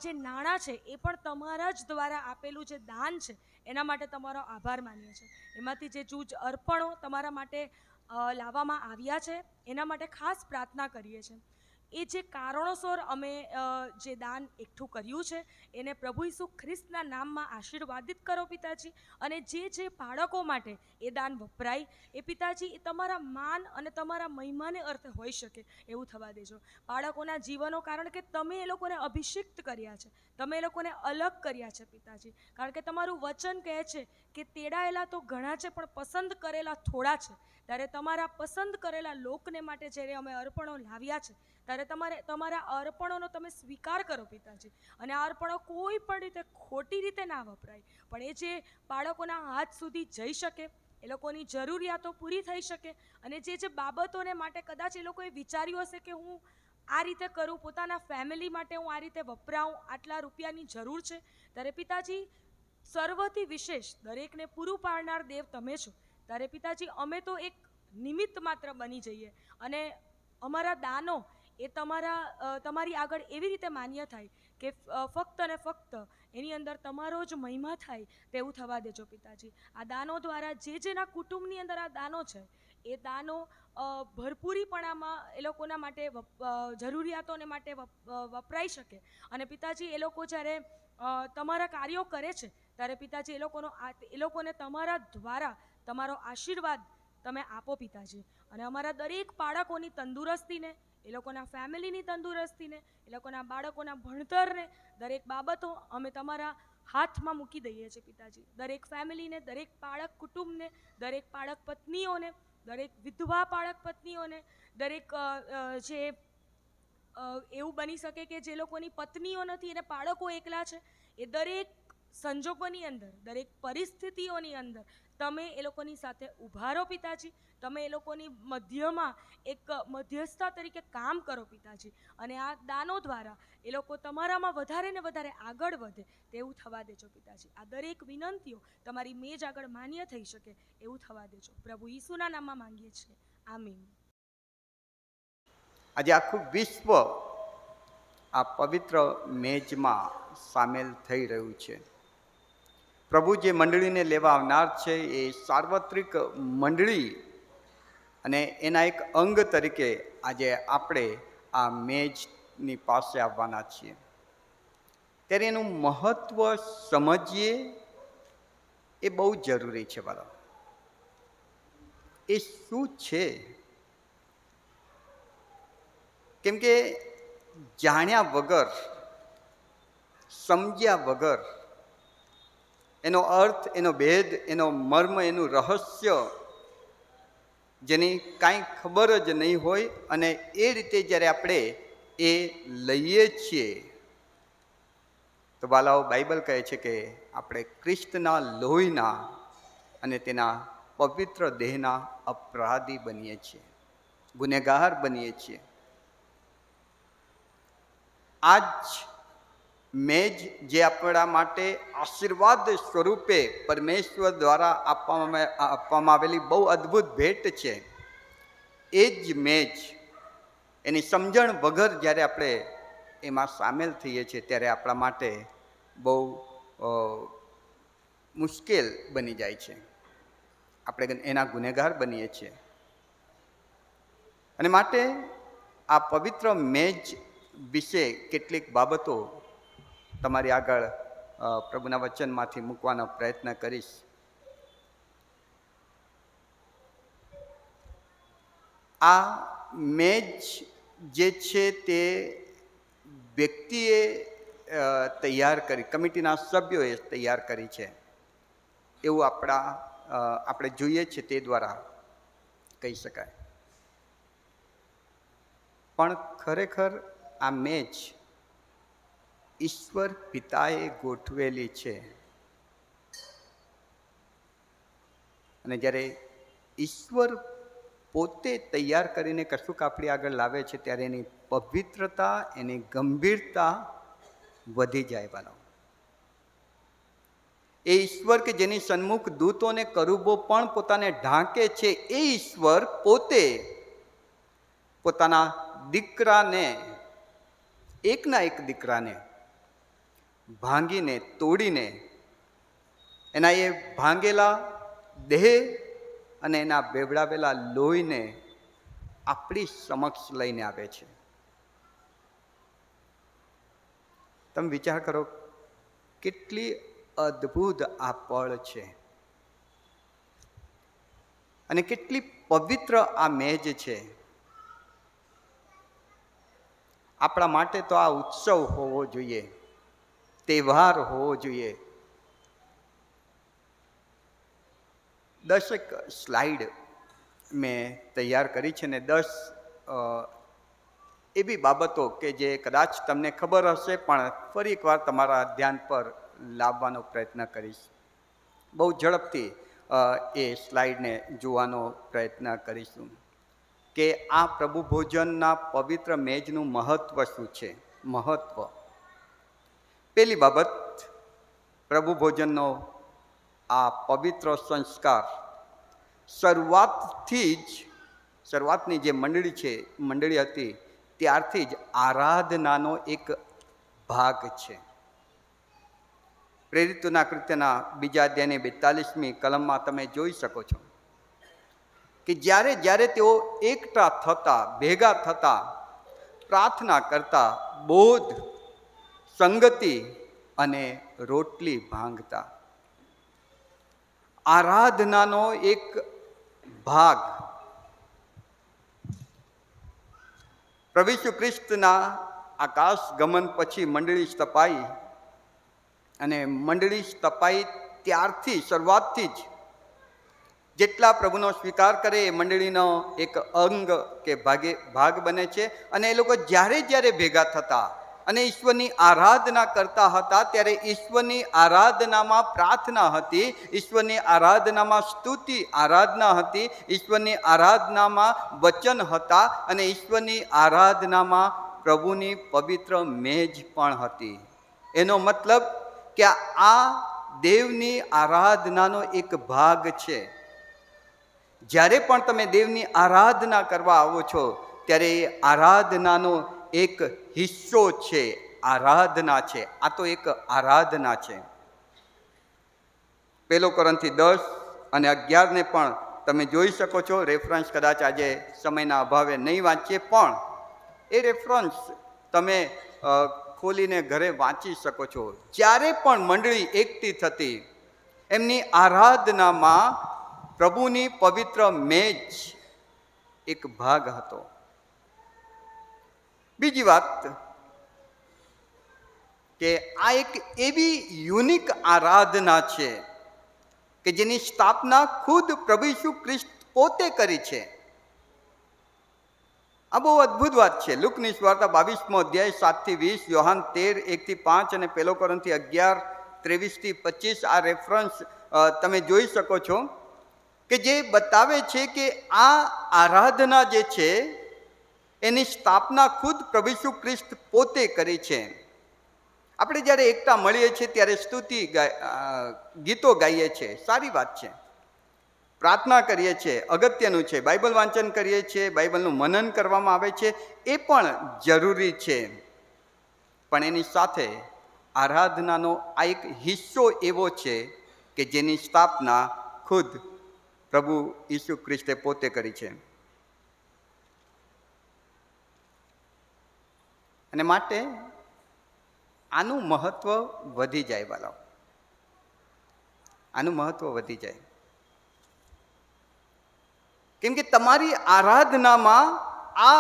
જે નાણાં છે એ પણ તમારા જ દ્વારા આપેલું જે દાન છે એના માટે તમારો આભાર માનીએ છીએ. એમાંથી જે જૂજ અર્પણો તમારા માટે લાવવામાં આવ્યા છે એના માટે ખાસ પ્રાર્થના કરીએ છીએ. એ જે કારણોસર અમે જે દાન એકઠું કર્યું છે એને પ્રભુ ઈસુ ખ્રિસ્તના નામમાં આશીર્વાદિત કરો. પિતાજી, અને જે બાળકો માટે એ દાન વપરાય એ પિતાજી એ તમારા માન અને તમારા મહિમાને અર્થે હોઈ શકે એવું થવા દેજો. બાળકોના જીવનો, કારણ કે તમે એ લોકોને અભિષિક્ત કર્યા છે, તમે એ લોકોને અલગ કર્યા છે. પિતાજી, કારણ કે તમારું વચન કહે છે કે તેડાયેલા તો ઘણા છે પણ પસંદ કરેલા થોડા છે. ત્યારે તમારા પસંદ કરેલા લોકને માટે જ્યારે અમે અર્પણો લાવ્યા છે ત્યારે તમારા અર્પણોનો તમે સ્વીકાર કરો. પિતાજી, અને આ અર્પણો કોઈ પણ રીતે ખોટી રીતે ના વપરાય, પણ એ જે બાળકોના હાથ સુધી જઈ શકે, એ લોકોની જરૂરિયાતો પૂરી થઈ શકે, અને જે બાબતોને માટે કદાચ એ લોકોએ વિચાર્યું હશે કે હું આ રીતે કરું, પોતાના ફેમિલી માટે હું આ રીતે વપરાઉં, આટલા રૂપિયાની જરૂર છે, ત્યારે પિતાજી સર્વથી વિશેષ દરેકને પૂરું પાડનાર દેવ તમે છો. ત્યારે પિતાજી, અમે તો એક નિમિત્ત માત્ર બની જઈએ અને અમારા દાનો એ તમારી આગળ એવી રીતે માન્ય થાય કે ફક્ત અને ફક્ત એની અંદર તમારો જ મહિમા થાય તેવું થવા દેજો. પિતાજી, આ દાનો દ્વારા જેના કુટુંબની અંદર આ દાનો છે એ દાનો ભરપૂરીપણામાં એ લોકોના માટે જરૂરિયાતોને માટે વપરાઈ શકે. અને પિતાજી એ લોકો જ્યારે તમારા કાર્યો કરે છે ત્યારે પિતાજી એ લોકોને તમારા દ્વારા તમારો આશીર્વાદ તમે આપો પિતાજી. અને અમારા દરેક બાળકોની તંદુરસ્તીને, એ લોકોના ફેમિલીની તંદુરસ્તીને, એ લોકોના બાળકોના ભણતરને, દરેક બાબતો અમે તમારા હાથમાં મૂકી દઈએ છીએ પિતાજી. દરેક ફેમિલીને, દરેક પાળક કુટુંબને, દરેક પાળક પત્નીઓને, દરેક વિધવા પાળક પત્નીઓને, દરેક જે એવું બની શકે કે જે લોકોની પત્નીઓ નથી અને બાળકો એકલા છે, એ દરેક સંજોગોની અંદર, દરેક પરિસ્થિતિઓની અંદર તમે એ લોકોની સાથે ઊભા રહો પિતાજી. તમે એ લોકોની મધ્યમાં એક મધ્યસ્થતા તરીકે કામ કરો પિતાજી. અને આ દાનો દ્વારા એ લોકો તમારામાં વધારે ને વધારે આગળ વધે તેવું થવા દેજો પિતાજી. આ દરેક વિનંતીઓ તમારી મેજ આગળ માન્ય થઈ શકે એવું થવા દેજો. પ્રભુ ઈસુના નામમાં માંગીએ છીએ, આમીન. આજે આખું વિશ્વ આ પવિત્ર મેજમાં સામેલ થઈ રહ્યું છે. પ્રભુ જે મંડળીને લેવા આવનાર છે એ સાર્વત્રિક મંડળી, અને એના એક અંગ તરીકે આજે આપણે આ મેજની પાસે આવવાના છીએ. ત્યારે એનું મહત્ત્વ સમજીએ એ બહુ જરૂરી છે. બરાબર, એ શું છે? કેમ કે જાણ્યા વગર, સમજ્યા વગર એનો અર્થ, એનો ભેદ, એનો મર્મ, એનું રહસ્ય જેની કાંઈ ખબર જ નહીં હોય, અને એ રીતે જ્યારે આપણે એ લઈએ છીએ તો બાલાઓ, બાઇબલ કહે છે કે આપણે ખ્રિસ્તના લોહીના અને તેના પવિત્ર દેહના અપરાધી બનીએ છીએ, ગુનેગાર બનીએ છીએ. આ જ મેજ જે આપણા માટે આશીર્વાદ સ્વરૂપે પરમેશ્વર દ્વારા આપવામાં આવેલી બહુ અદ્ભુત ભેટ છે, એ જ મેજ એની સમજણ વગર જ્યારે આપણે એમાં સામેલ થઈએ છીએ ત્યારે આપણા માટે બહુ મુશ્કેલ બની જાય છે. આપણે એના ગુનેગાર બનીએ છીએ. અને માટે આ પવિત્ર મેજ વિશે કેટલીક બાબતો તમારી આગળ પ્રભુના વચનમાંથી મૂકવાનો પ્રયત્ન કરીશ. આ મેજ જે છે તે વ્યક્તિએ તૈયાર કરી, કમિટીના સભ્યોએ તૈયાર કરી છે એવું આપણે જોઈએ છીએ તે દ્વારા કહી શકાય. પણ ખરેખર આ મેજ ઈશ્વર પિતાએ ગોઠવેલી છે. અને જ્યારે ઈશ્વર પોતે તૈયાર કરીને કશુંક આપણી આગળ લાવે છે ત્યારે એની પવિત્રતા, એની ગંભીરતા વધી જાય. વાલો, એ ઈશ્વર કે જેની સન્મુખ દૂતોને કરુબો પણ પોતાને ઢાંકે છે, એ ઈશ્વર પોતે પોતાના દીકરાને, એકના એક દીકરાને ભાંગીને, તોડીને, એના એ ભાંગેલા દેહ અને એના બેવડાવેલા લોહીને આપણી સમક્ષ લઈને આવે છે. તમે વિચાર કરો, કેટલી અદ્ભુત આ પળ છે અને કેટલી પવિત્ર આ મેજ છે. આપણા માટે તો આ ઉત્સવ હોવો જોઈએ, તહેવાર હોવો જોઈએ. 10 સ્લાઇડ મેં તૈયાર કરી છે ને 10 એવી બાબતો કે જે કદાચ તમને ખબર હશે પણ ફરી એકવાર તમારા ધ્યાન પર લાવવાનો પ્રયત્ન કરીશ. બહુ ઝડપથી એ સ્લાઇડને જોવાનો પ્રયત્ન કરીશું કે આ પ્રભુ ભોજનના પવિત્ર મેજનું મહત્ત્વ શું છે. મહત્ત્વ, પહેલી બાબત, પ્રભુ ભોજનનો આ પવિત્ર સંસ્કાર શરૂઆતની જે મંડળી હતી ત્યારથી જ આરાધનાનો એક ભાગ છે. પ્રેરિતોના કૃત્યના 2 અધ્યાયની 42મી કલમમાં તમે જોઈ શકો છો કે જ્યારે જ્યારે તેઓ એકઠા થતા, ભેગા થતા, પ્રાર્થના કરતા, બોધ, સંગતિ અને રોટલી ભાંગતા. આરાધનાનો એક ભાગ પ્રભુ ઈસુ ખ્રિસ્તના આકાશ ગમન પછી મંડળી સ્થપાઈ, અને મંડળી સ્થપાઈ ત્યારથી શરૂઆતથી જ જેટલા પ્રભુનો સ્વીકાર કરે એ મંડળીનો એક અંગ કે ભાગ બને છે. અને એ લોકો જ્યારે જ્યારે ભેગા થતા અને ઈશ્વરની આરાધના કરતા હતા, ત્યારે ઈશ્વરની આરાધનામાં પ્રાર્થના હતી, ઈશ્વરની આરાધનામાં સ્તુતિ આરાધના હતી, ઈશ્વરની આરાધનામાં વચન હતા, અને ઈશ્વરની આરાધનામાં પ્રભુની પવિત્ર મેજ પણ હતી. એનો મતલબ કે આ દેવની આરાધનાનો એક ભાગ છે. જ્યારે પણ તમે દેવની આરાધના કરવા આવો છો ત્યારે એ આરાધનાનો એક હિસ્સો છે, આરાધના છે. આ તો એક આરાધના છે. 1 કોરિન્થી 10 અને 11 પણ તમે જોઈ શકો છો. રેફરન્સ કદાચ આજે સમયના અભાવે નહીં વાંચીએ, પણ એ રેફરન્સ તમે ખોલીને ઘરે વાંચી શકો છો. જ્યારે પણ મંડળી એકઠી થતી, એમની આરાધનામાં પ્રભુની પવિત્ર મેજ એક ભાગ હતો. બીજી વાત કે આ એક એવી યુનિક આરાધના છે કે જેની સ્થાપના ખુદ પ્રભુ ઈસુ ખ્રિસ્ત પોતે કરી છે. આ બહુ અદ્ભુત વાત છે. લુકની સુવાર્તા 22મો અધ્યાય 7-20, યોહાન 13 1-5 અને 1 કોરિન્થી 11 23-25 આ રેફરન્સ તમે જોઈ શકો છો, કે જે બતાવે છે કે આ આરાધના જે છે એની સ્થાપના ખુદ પ્રભુ ઈસુ ખ્રિસ્ત પોતે કરી છે. આપણે જ્યારે એકતા મળીએ છીએ ત્યારે સ્તુતિ ગીતો ગાઈએ છીએ, સારી વાત છે. પ્રાર્થના કરીએ છીએ, અગત્યનું છે. બાઇબલ વાંચન કરીએ છીએ, બાઇબલનું મનન કરવામાં આવે છે, એ પણ જરૂરી છે. પણ એની સાથે આરાધનાનો આ એક હિસ્સો એવો છે કે જેની સ્થાપના ખુદ પ્રભુ ઈસુ ખ્રિસ્તે પોતે કરી છે. અને માટે આનું મહત્વ વધી જાય વાલાઓ, આનું મહત્વ વધી જાય. કેમ કે તમારી આરાધનામાં આ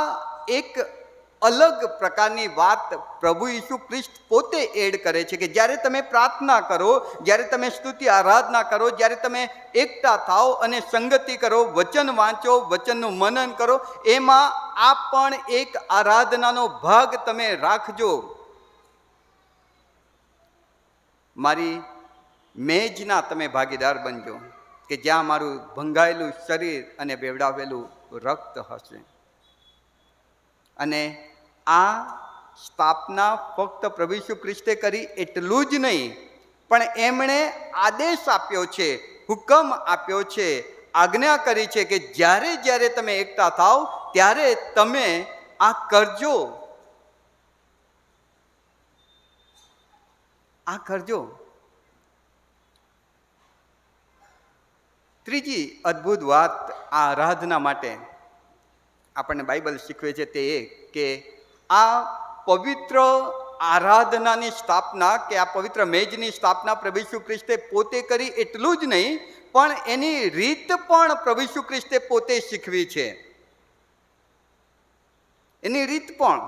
એક અલગ પ્રકારની વાત પ્રભુ ઈસુ ખ્રિસ્ત પોતે એડ કરે છે. કે જ્યારે તમે પ્રાર્થના કરો, જ્યારે તમે સ્તુતિ આરાધના કરો, જ્યારે તમે એકઠા થાઓ અને સંગતિ કરો, વચન વાંચો, વચનનું મનન કરો, એમાં આ પણ એક આરાધનાનો ભાગ તમે રાખજો. મારી મેજના તમે ભાગીદાર બનજો, કે જ્યાં મારું ભંગાયેલું શરીર અને બેવડાવેલું રક્ત હશે. અને આ સ્થાપના ફક્ત પ્રભુ ઈસુ ખ્રિસ્તે કરી એટલું જ નહીં, પણ એમણે આદેશ આપ્યો છે, હુકમ આપ્યો છે, આજ્ઞા કરી છે કે જ્યારે જ્યારે તમે એકઠા થાવ ત્યારે તમે આ કરજો, આ કરજો. ત્રીજી અદ્ભુત વાત આ આરાધના માટે આપણને બાઇબલ શીખવે છે તે એ કે આ પવિત્ર આરાધનાની સ્થાપના, કે આ પવિત્ર મેજની સ્થાપના પ્રભુ ઈસુ ખ્રિસ્તે પોતે કરી એટલું જ નહીં, પણ એની રીત પણ પ્રભુ ઈસુ ખ્રિસ્તે પોતે શીખવી છે. એની રીત પણ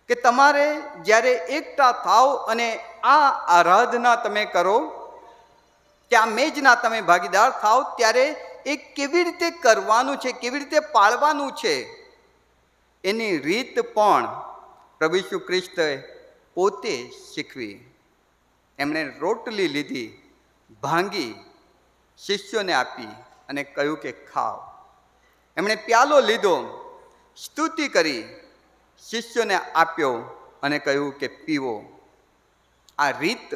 કે તમારે જ્યારે એકઠા થાવ અને આ આરાધના તમે કરો, કે આ મેજના તમે ભાગીદાર થાવ, ત્યારે એ કેવી રીતે કરવાનું છે, કેવી રીતે પાળવાનું છે, એની રીત પણ પ્રભુ ઈસુ ખ્રિસ્તે પોતે શીખવી. એમણે રોટલી લીધી, ભાંગી, શિષ્યોને આપી અને કહ્યું કે ખાઓ. એમણે પ્યાલો લીધો, સ્તુતિ કરી, શિષ્યોને આપ્યો અને કહ્યું કે પીવો. આ રીત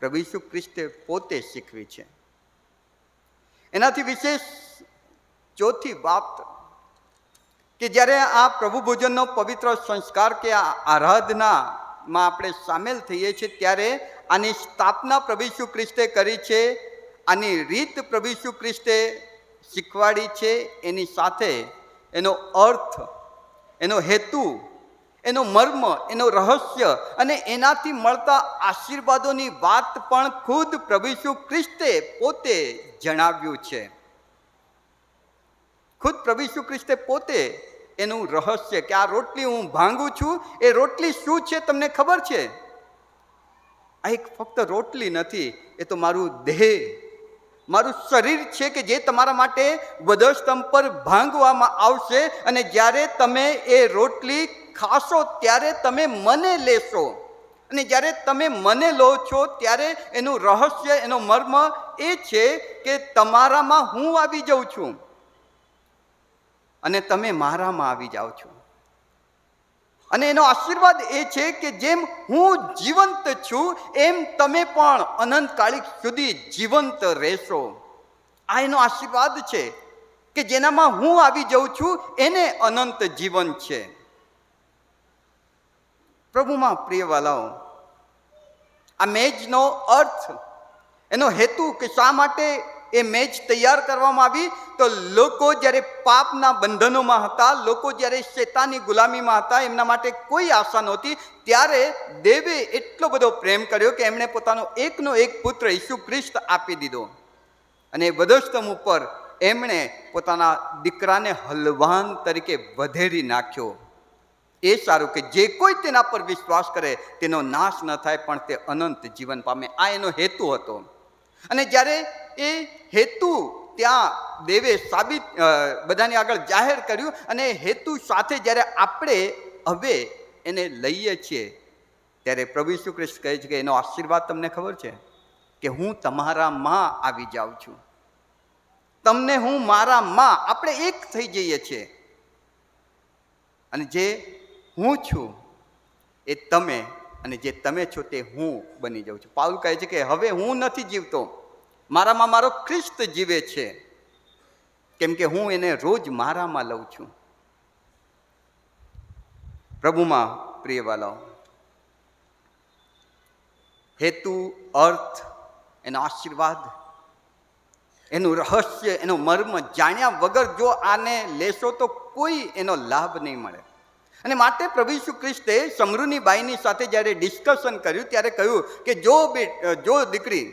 પ્રભુ ઈસુ ખ્રિસ્તે પોતે શીખવી છે. એનાથી વિશેષ ચોથી વાત કે જ્યારે આ પ્રભુ ભોજનનો પવિત્ર સંસ્કાર કે આ આરાધનામાં આપણે સામેલ થઈએ છીએ, ત્યારે આની સ્થાપના પ્રભુ ઈસુ ખ્રિસ્તે કરી છે. આની રીત પ્રભુ ઈસુ ખ્રિસ્તે શીખવાડી છે, એની સાથે એનો અર્થ, એનો હેતુ, એનો મર્મ, એનો રહસ્ય અને એનાથી મળતા આશીર્વાદોની વાત પણ ખુદ પ્રભુ ઈસુ ખ્રિસ્તે પોતે જણાવ્યું છે. ખુદ પ્રભુ ઈસુ ખ્રિસ્તે પોતે એનું રહસ્ય કે આ રોટલી હું ભાંગું છું, એ રોટલી શું છે તમને ખબર છે? આ એક ફક્ત રોટલી નથી, એ તો મારું દેહ, મારું શરીર છે કે જે તમારા માટે વધસ્તંભ પર ભાંગવામાં આવશે. અને જ્યારે તમે એ રોટલી ખાશો ત્યારે તમે મને લેશો. અને જ્યારે તમે મને લો છો ત્યારે એનું રહસ્ય, એનો મર્મ એ છે કે તમારામાં હું આવી જાઉં છું અને તમે મારામાં આવી જાઓ છો. અને એનો આશીર્વાદ એ છે કે જેમ હું જીવંત છું એમ તમે પણ અનંતકાળિક સુધી જીવંત રહેશો. આ એનો આશીર્વાદ છે કે જેનામાં હું આવી જાઉં છું એને અનંત જીવન છે. પ્રભુમાં પ્રિયવાલાઓ, આ મેજનો અર્થ, એનો હેતુ કે શા માટે એ મેજ તૈયાર કરવામાં આવી, તો લોકો જ્યારે પાપના બંધનોમાં હતા, લોકો જ્યારે શેતાનની ગુલામીમાં હતા, એમના માટે કોઈ આશા નહોતી, ત્યારે દેવે એટલો બધો પ્રેમ કર્યો કે એમણે પોતાનો એકનો એક પુત્ર ઈસુ ખ્રિસ્ત આપી દીધો. અને વધસ્તંભ ઉપર એમણે પોતાના દીકરાને હલવાન તરીકે વધેરી નાખ્યો. એ સારું કે જે કોઈ તેના પર વિશ્વાસ કરે તેનો નાશ ન થાય પણ તે અનંત જીવન પામે. આ એનો હેતુ હતો. અને જ્યારે એ હેતુ ત્યાં દેવે સાબિત બધાની આગળ જાહેર કર્યું અને હેતુ સાથે જ્યારે આપણે હવે એને લઈએ છીએ ત્યારે પ્રભુ ઈસુ ખ્રિસ્ત કહે છે કે એનો આશીર્વાદ તમને ખબર છે કે હું તમારામાં આવી જાઉં છું, તમને હું મારામાં, આપણે એક થઈ જઈએ છીએ. અને જે હું છું એ તમે, અને જે તમે છો તે હું બની જાઉં છું. પાઉલ કહે છે કે હવે હું નથી જીવતો, મારામાં મારો ખ્રિસ્ત જીવે છે, કેમ કે હું એને રોજ મારામાં લઉં છું. પ્રભુમાં પ્રિયવાલાઓ, હેતુ, અર્થ, એનો આશીર્વાદ, એનું રહસ્ય, એનો મર્મ જાણ્યા વગર જો આને લેશો તો કોઈ એનો લાભ નહીં મળે. અને માટે પ્રભુ ઈસુ ખ્રિસ્તે સમરૂની બાઈની સાથે જ્યારે ડિસ્કશન કર્યું ત્યારે કહ્યું કે જો દીકરી,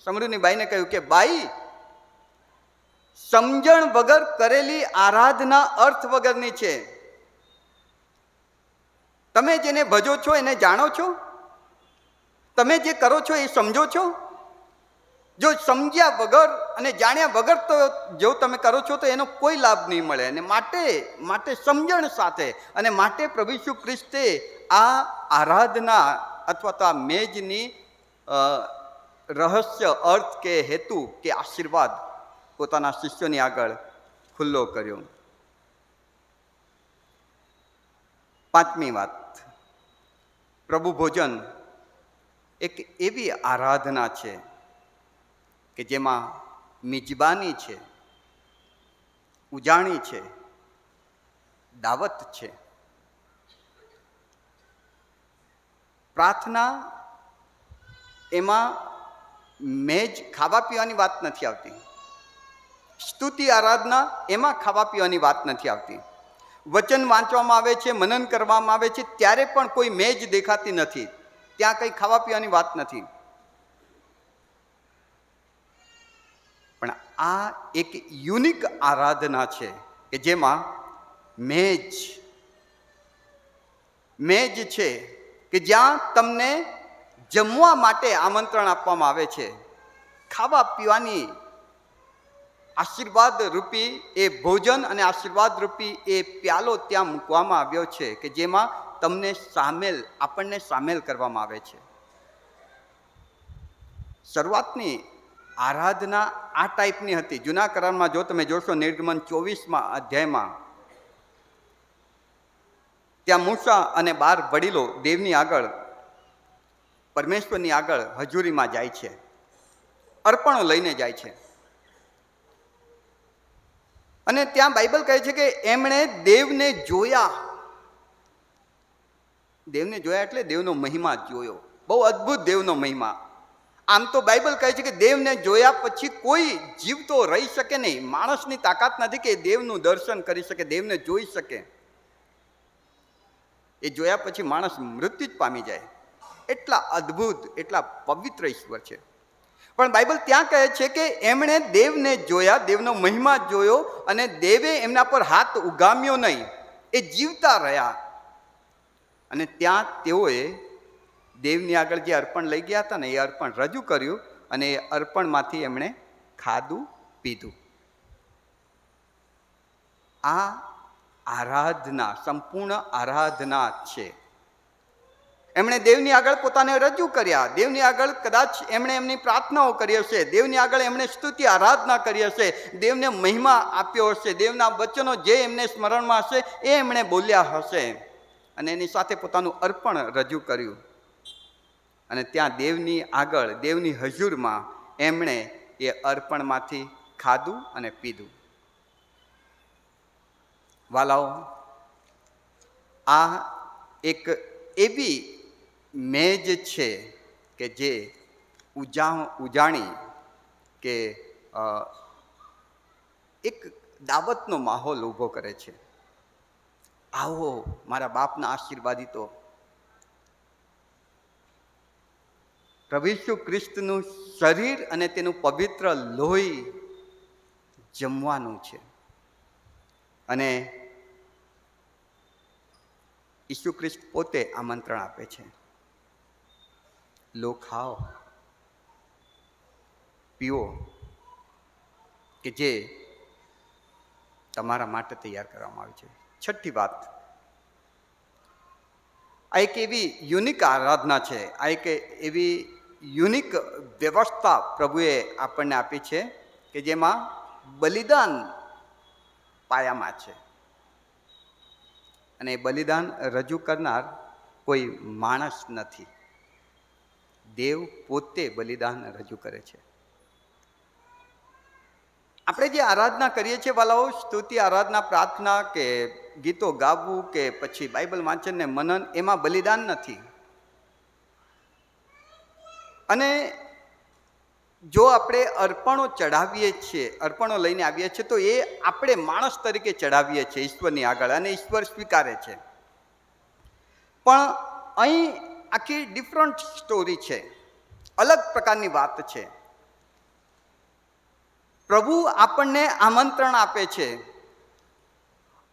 સમરૂની બાઈને કહ્યું કે બાઈ, સમજણ વગર કરેલી આરાધના અર્થ વગરની છે. તમે જેને ભજો છો એને જાણો છો? તમે જે કરો છો એ સમજો છો? જો સમજ્યા વગર અને જાણ્યા વગર તો જો તમે કરો છો તો એનો કોઈ લાભ નહીં મળે. અને માટે સમજણ સાથે, અને માટે પ્રભુ ઈસુ ખ્રિસ્તે આ આરાધના અથવા તો આ મેજની રહસ્ય, અર્થ કે હેતુ કે આશીર્વાદ પોતાના શિષ્યોની આગળ ખુલ્લો કર્યો. પાંચમી વાત, પ્રભુ ભોજન એક એવી આરાધના છે કે જેમાં મિજબાની છે, ઉજાણી છે, દાવત છે. પ્રાર્થના એમાં મેજ ખાવા પીવાની વાત નથી આવતી. સ્તુતિ આરાધના એમાં ખાવા પીવાની વાત નથી આવતી. વચન વાંચવામાં આવે છે, મનન કરવામાં આવે છે, ત્યારે પણ કોઈ મેજ દેખાતી નથી. ત્યાં કંઈ ખાવા પીવાની વાત નથી. પણ આ એક યુનિક આરાધના છે કે જેમાં મેજ છે કે જ્યાં તમને જમવા માટે આમંત્રણ આપવામાં આવે છે. ખાવા પીવાની આશીર્વાદ રૂપી એ ભોજન અને આશીર્વાદ રૂપી એ પ્યાલો ત્યાં મૂકવામાં આવ્યો છે કે જેમાં આપણને સામેલ કરવામાં આવે છે. શરૂઆતની આરાધના આ ટાઈપની હતી. જૂના કરારમાં જો તમે જોશો નિર્ગમન 24માં અધ્યાયમાં, ત્યાં મૂસા અને 12 વડીલો દેવની આગળ, પરમેશ્વરની આગળ હજુરીમાં જાય છે, અર્પણો લઈને જાય છે. અને ત્યાં બાઇબલ કહે છે કે એમણે દેવને જોયા. દેવને જોયા એટલે દેવનો મહિમા જોયો. બહુ અદ્ભુત દેવનો મહિમા. આમ તો બાઇબલ કહે છે કે દેવને જોયા પછી કોઈ જીવતો રહી શકે નહીં. માણસની તાકાત નથી કે દેવનું દર્શન કરી શકે, દેવને જોઈ શકે. એ જોયા પછી માણસ મૃત્યુ જ પામી જાય. એટલા અદ્ભુત, એટલા પવિત્ર ઈશ્વર છે. પણ બાઇબલ ત્યાં કહે છે કે એમણે દેવને જોયા, દેવનો મહિમા જોયો, અને દેવે એમના પર હાથ ઉગામ્યો નહીં. એ જીવતા રહ્યા. અને ત્યાં તેઓએ દેવની આગળ જે અર્પણ લઈ ગયા હતા ને, એ અર્પણ રજૂ કર્યું, અને એ અર્પણમાંથી એમણે ખાધું પીધું. આ આરાધના, સંપૂર્ણ આરાધના છે. એમણે દેવની આગળ પોતાને રજૂ કર્યા. દેવની આગળ કદાચ એમણે એમની પ્રાર્થનાઓ કરી હશે, દેવની આગળ એમણે સ્તુતિ આરાધના કરી હશે, દેવને મહિમા આપ્યો હશે, દેવના વચનો જે એમને સ્મરણમાં હશે એ એમણે બોલ્યા હશે, અને એની સાથે પોતાનું અર્પણ રજૂ કર્યું. અને ત્યાં દેવની આગળ, દેવની હજુરમાં એમણે એ અર્પણમાંથી ખાધું અને પીધું. વાલાઓ, આ એક એવી મેજ છે કે જે ઉજાણી કે એક દાવતનો માહોલ ઊભો કરે છે. આવો મારા બાપના આશીર્વાદિતો, પ્રભુ ઈસુ ખ્રિસ્તનું શરીર અને તેનું પવિત્ર લોહી જમવાનું છે. અને ઈસુ ખ્રિસ્ત પોતે આમંત્રણ આપે છે, લો ખાઓ પીઓ, કે જે તમારા માટે તૈયાર કરવામાં આવી છે. છઠ્ઠી વાત, આ એક એવી યુનિક આરાધના છે, આ એક એવી યુનિક વ્યવસ્થા પ્રભુએ આપણને આપી છે કે જેમાં બલિદાન પાયામાં છે. અને બલિદાન રજૂ કરનાર કોઈ માણસ નથી, દેવ પોતે બલિદાન રજૂ કરે છે. આપણે જે આરાધના કરીએ છીએ વાલાઓ, સ્તુતિ, આરાધના, પ્રાર્થના કે ગીતો ગાવું કે પછી બાઇબલ વાંચન ને મનન, એમાં બલિદાન નથી. અને જો આપણે અર્પણો ચઢાવીએ છીએ, અર્પણો લઈને આવીએ છીએ, તો એ આપણે માણસ તરીકે ચઢાવીએ છીએ ઈશ્વરની આગળ, અને ઈશ્વર સ્વીકારે છે. પણ અહીં આખી ડિફરન્ટ સ્ટોરી છે, અલગ પ્રકારની વાત છે. પ્રભુ આપણને આમંત્રણ આપે છે,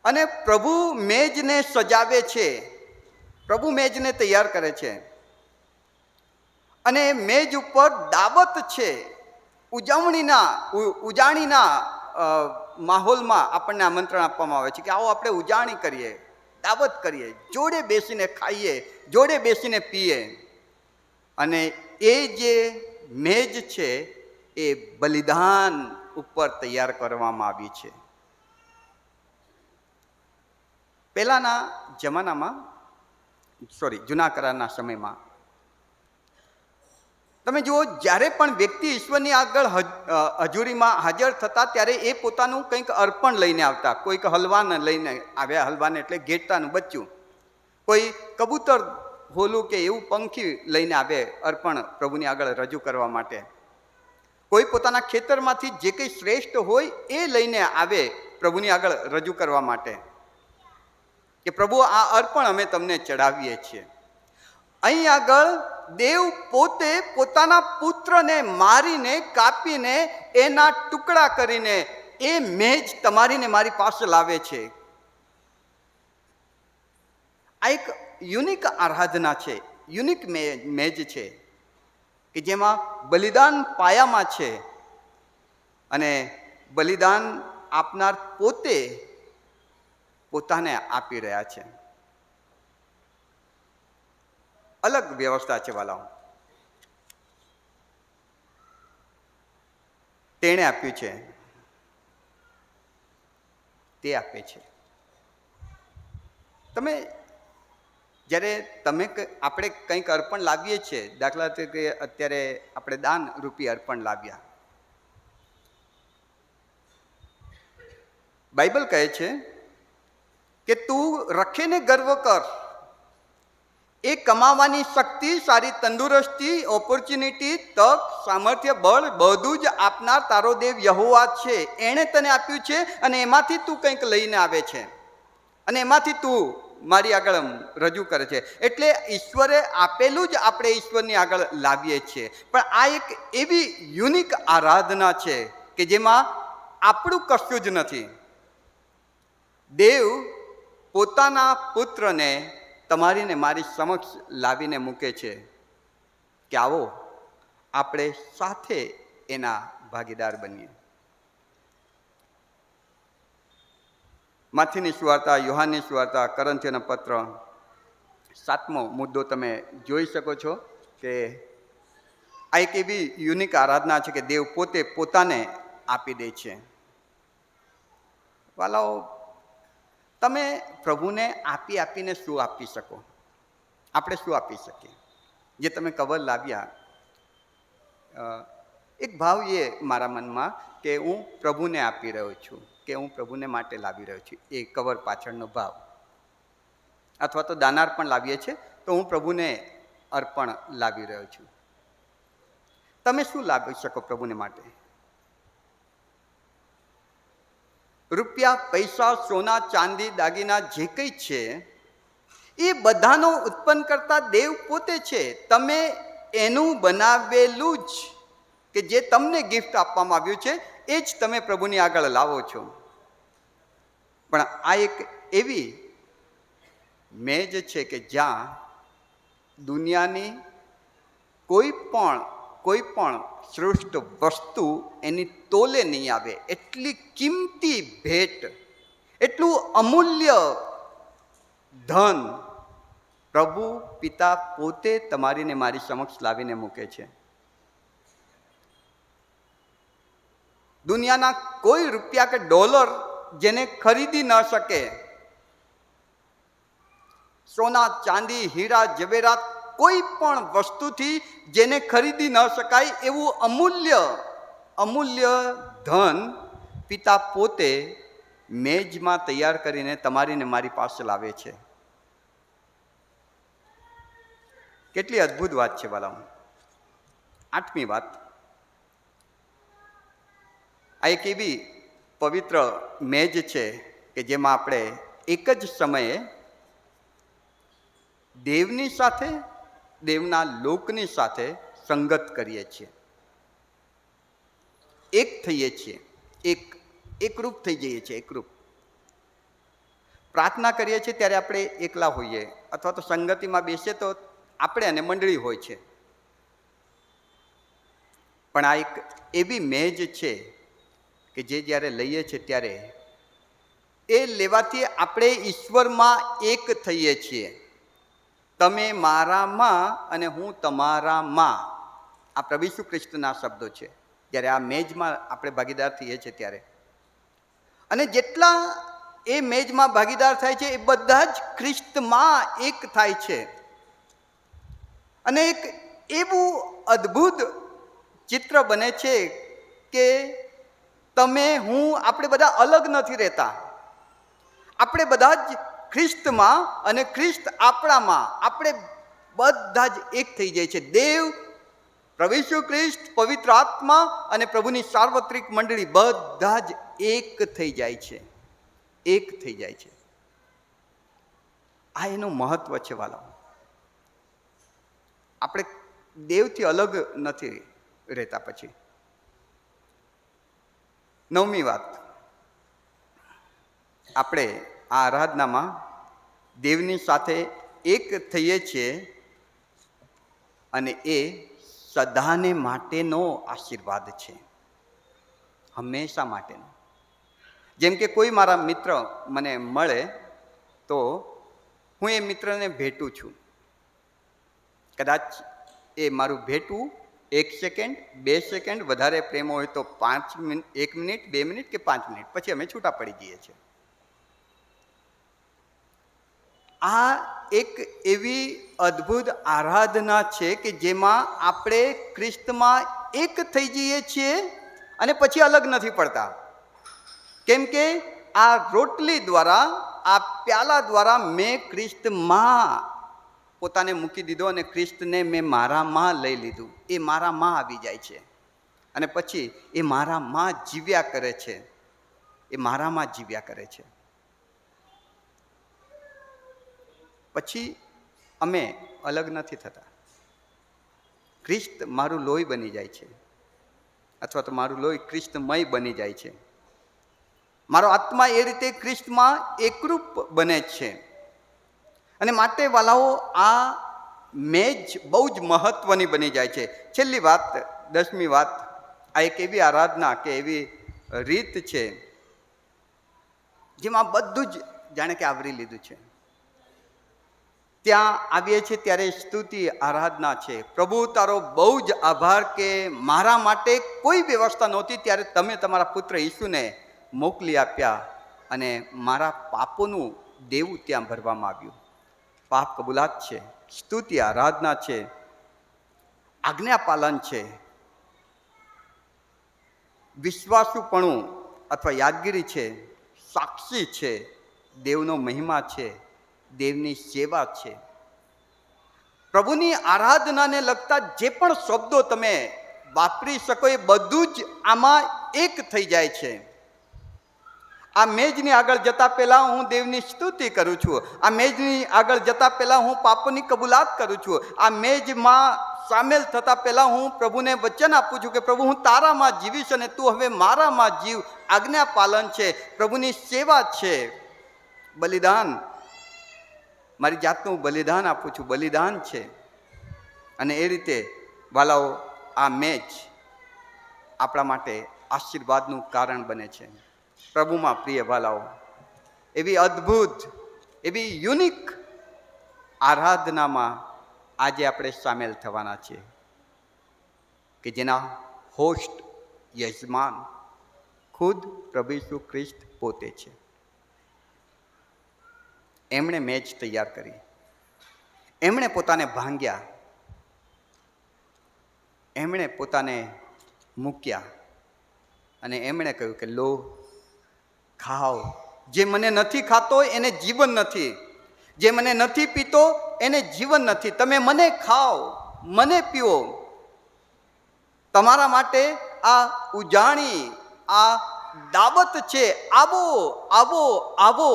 અને પ્રભુ મેજને સજાવે છે, પ્રભુ મેજને તૈયાર કરે છે. અને મેજ ઉપર દાવત છે, ઉજાણીના માહોલમાં આપણને આમંત્રણ આપવામાં આવે છે કે આવો આપણે ઉજાણી કરીએ, દાવત કરીએ, જોડે બેસીને ખાઈએ, જોડે બેસીને પીએ. અને એ જે મેજ છે એ બલિદાન ઉપર તૈયાર કરવામાં આવી છે. પહેલાના જમાનામાં, જૂના કરારના સમયમાં તમે જુઓ, જ્યારે પણ વ્યક્તિ ઈશ્વરની આગળ હજુરીમાં હાજર થતા, ત્યારે એ પોતાનું કંઈક અર્પણ લઈને આવતા. કોઈક હલવાને લઈને આવ્યા, હલવાને એટલે ઘેટાનું બચ્ચું, કોઈ કબૂતર હોલું કે એવું પંખી લઈને આવે અર્પણ પ્રભુની આગળ રજૂ કરવા માટે. કોઈ પોતાના ખેતરમાંથી જે કંઈ શ્રેષ્ઠ હોય એ લઈને આવે પ્રભુની આગળ રજૂ કરવા માટે, કે પ્રભુ આ અર્પણ અમે તમને ચડાવીએ છીએ. અહીં આગળ દેવ પોતે પોતાના પુત્રને મારીને, કાપીને, એના ટુકડા કરીને એ મેજ તમારીને મારી પાસે લાવે છે. આ એક યુનિક આરાધના છે, યુનિક મેજ છે કે જેમાં બલિદાન પાયામાં છે, અને બલિદાન આપનાર પોતે પોતાને આપી રહ્યા છે. અલગ વ્યવસ્થા છે વાલાઓ. તેણે આપ્યું છે, તે આપે છે. આપણે કંઈક અર્પણ લાવીએ છીએ, દાખલા તરીકે અત્યારે આપણે દાન રૂપી અર્પણ લાવ્યા. બાઇબલ કહે છે કે તું રખેને ગર્વ કર, એ કમાવાની શક્તિ, સારી તંદુરસ્તી, ઓપોર્ચ્યુનિટી, તક, સામર્થ્ય, બળ બધું જ આપનાર તારો દેવ યહોવા છે. એણે તને આપ્યું છે અને એમાંથી તું કંઈક લઈને આવે છે અને એમાંથી તું મારી આગળ રજૂ કરે છે. એટલે ઈશ્વરે આપેલું જ આપણે ઈશ્વરની આગળ લાવીએ છીએ. પણ આ એક એવી યુનિક આરાધના છે કે જેમાં આપણું કશું જ નથી. દેવ પોતાના પુત્રને તમારી ને મારી સમક્ષ લાવીને મૂકે છે કે આવો આપણે સાથે એના ભાગીદાર બનીએ. માથીની સુવાર્તા, યોહાનની સુવાર્તા, કરંથીઓના પત્ર 7મો મુદ્દો તમે જોઈ શકો છો કે આ એક એવી યુનિક આરાધના છે કે દેવ પોતે પોતાને આપી દે છે. વાલાઓ, તમે પ્રભુને આપીને શું આપી શકો? આપણે શું આપી શકીએ? જે તમે કવર લાવ્યા, એક ભાવ એ મારા મનમાં કે હું પ્રભુને આપી રહ્યો છું, કે હું પ્રભુને માટે લાવી રહ્યો છું, એ કવર પાછળનો ભાવ. અથવા તો દાનાર પણ લાવીએ છીએ તો હું પ્રભુને અર્પણ લાવી રહ્યો છું. તમે શું લાવી શકો પ્રભુને માટે? રૂપિયા, પૈસા, સોના, ચાંદી, દાગીના જે કંઈ છે એ બધાનો ઉત્પન્ન કરતા દેવ પોતે છે. તમે એનું બનાવેલું જ કે જે તમને ગિફ્ટ આપવામાં આવ્યું છે એ જ તમે પ્રભુની આગળ લાવો છો. પણ આ એક એવી મેજ છે કે જ્યાં દુનિયાની કોઈ પણ શ્રેષ્ઠ વસ્તુ એની તોલે નહીં આવે. એટલી કિંમતી ભેટ, એટલું અમૂલ્ય ધન પ્રભુ પિતા પોતે તમારી ને મારી સમક્ષ લાવીને મૂકે છે. દુનિયાના કોઈ રૂપિયા કે ડોલર જેને ખરીદી ન શકે, સોના, ચાંદી, હીરા, જવેરાત કોઈ પણ વસ્તુથી જેને ખરીદી ન શકાય એવું અમૂલ્ય ધન પિતા પોતે મેજમાં તૈયાર કરીને તમારીને મારી પાસે લાવે છે. કેટલી અદ્ભુત વાત છે વાલાઓ. 8મી વાત, આ એક એવી પવિત્ર મેજ છે કે જેમાં આપણે એક જ સમયે દેવની સાથે, દેવના લોકની સાથે સંગત કરીએ છીએ, એક થઈએ છીએ, એકરૂપ થઈ જઈએ છીએ. એકરૂપ પ્રાર્થના કરીએ છીએ ત્યારે આપણે એકલા હોઈએ, અથવા તો સંગતિમાં બેસીએ તો આપણે અને મંડળી હોય છે. પણ આ એક એવી મેજ છે કે જે જ્યારે લઈએ છીએ ત્યારે એ લેવાથી આપણે ઈશ્વરમાં એક થઈએ છીએ. તમે મારામાં અને હું તમારામાં, આ પ્રભુ ઈસુ ખ્રિસ્તના શબ્દો છે. જ્યારે આ મેજમાં આપણે ભાગીદાર થઈએ છીએ ત્યારે, અને જેટલા એ મેજમાં ભાગીદાર થાય છે એ બધા જ ખ્રિસ્તમાં એક થાય છે. અને એક એવું અદ્ભુત ચિત્ર બને છે કે તમે, હું, આપણે બધા અલગ નથી રહેતા. આપણે બધા જ ખ્રિસ્તમાં અને ખ્રિસ્ત આપણામાં, આપણે બધા જ એક થઈ જાય છે. દેવ, પ્રભુ ઈસુ ખ્રિસ્ત, પવિત્ર આત્મા અને પ્રભુની સાર્વત્રિક મંડળી બધા જ એક થઈ જાય છે. એક થઈ જાય છે. આ એનું મહત્વ છે વાલા. આપણે દેવથી અલગ નથી રહેતા. પછી 9મી વાત, આપણે આ આરાધનામાં દેવની સાથે એક થઈએ છીએ અને એ સદાને માટેનો આશીર્વાદ છે, હંમેશા માટેનો. જેમ કે કોઈ મારા મિત્ર મને મળે તો હું એ મિત્રને ભેટું છું. કદાચ એ મારું ભેટવું 1 સેકન્ડ, 2 સેકન્ડ, વધારે પ્રેમ હોય તો 5 મિનિટ, 1 મિનિટ, 2 મિનિટ કે 5 મિનિટ, પછી અમે છૂટા પડી જઈએ છીએ. આ એક એવી અદ્ભુત આરાધના છે કે જેમાં આપણે ખ્રિસ્તમાં એક થઈ જઈએ છીએ અને પછી અલગ નથી પડતા. કેમ કે આ રોટલી દ્વારા, આ પ્યાલા દ્વારા મેં ખ્રિસ્તમાં પોતાને મૂકી દીધો અને ખ્રિસ્તને મેં મારામાં લઈ લીધું. એ મારામાં આવી જાય છે અને પછી એ મારામાં જીવ્યા કરે છે. એ મારામાં જીવ્યા કરે છે. પછી અમે અલગ નથી થતા. ખ્રિસ્ત મારું લોહી બની જાય છે, અથવા તો મારું લોહી ખ્રિસ્તમય બની જાય છે. મારો આત્મા એ રીતે ખ્રિસ્તમાં એકરૂપ બને છે. અને માટે વાલાઓ, આ મેજ બહુ જ મહત્વની બની જાય છે. છેલ્લી વાત, 10મી વાત, આ એક એવી આરાધના કે એવી રીત છે જેમાં બધું જ જાણે કે આવરી લીધું છે. ત્યાં આવીએ છીએ ત્યારે સ્તુતિ આરાધના છે. પ્રભુ તારો બહુ જ આભાર કે મારા માટે કોઈ વ્યવસ્થા નહોતી ત્યારે તમે તમારા પુત્ર ઈસુને મોકલી આપ્યા અને મારા પાપોનું દેવું ત્યાં ભરવામાં આવ્યું. પાપ કબૂલાત છે, સ્તુતિ આરાધના છે, આજ્ઞા પાલન છે, વિશ્વાસુપણું અથવા યાદગીરી છે, સાક્ષી છે, દેવનો મહિમા છે, દેવની સેવા છે. પ્રભુની આરાધનાને લગતા જે પણ શબ્દો તમે વાપરી શકો એ બધું જ આમાં એક થઈ જાય છે. આ મેજની આગળ જતા પહેલા હું દેવની સ્તુતિ કરું છું. આ મેજની આગળ જતા પહેલા હું પાપોની કબૂલાત કરું છું. આ મેજમાં સામેલ થતા પહેલા હું પ્રભુને વચન આપું છું કે પ્રભુ હું તારામાં જીવીશ અને તું હવે મારામાં જીવ. આજ્ઞા પાલન છે, પ્રભુની સેવા છે, બલિદાન, મારી જાતનું બલિદાન આપું છું, બલિદાન છે. અને એ રીતે વાલાઓ, આ મેચ આપણા માટે આશીર્વાદનું કારણ બને છે. પ્રભુમાં પ્રિય વાલાઓ, એવી અદ્ભુત, એવી યુનિક આરાધનામાં આજે આપણે સામેલ થવાના છીએ કે જેના હોસ્ટ, યજમાન ખુદ પ્રભુ ઈસુ ખ્રિસ્ત પોતે છે. એમણે મેચ તૈયાર કરી, એમણે પોતાને ભાંગ્યા, એમણે પોતાને મૂક્યા અને એમણે કહ્યું કે લો, ખાઓ. જે મને નથી ખાતો એને જીવન નથી, જે મને નથી પીતો એને જીવન નથી. તમે મને ખાઓ, મને પીઓ. તમારા માટે આ ઉજાણી, આ દાવત છે. આવો, આવો, આવો,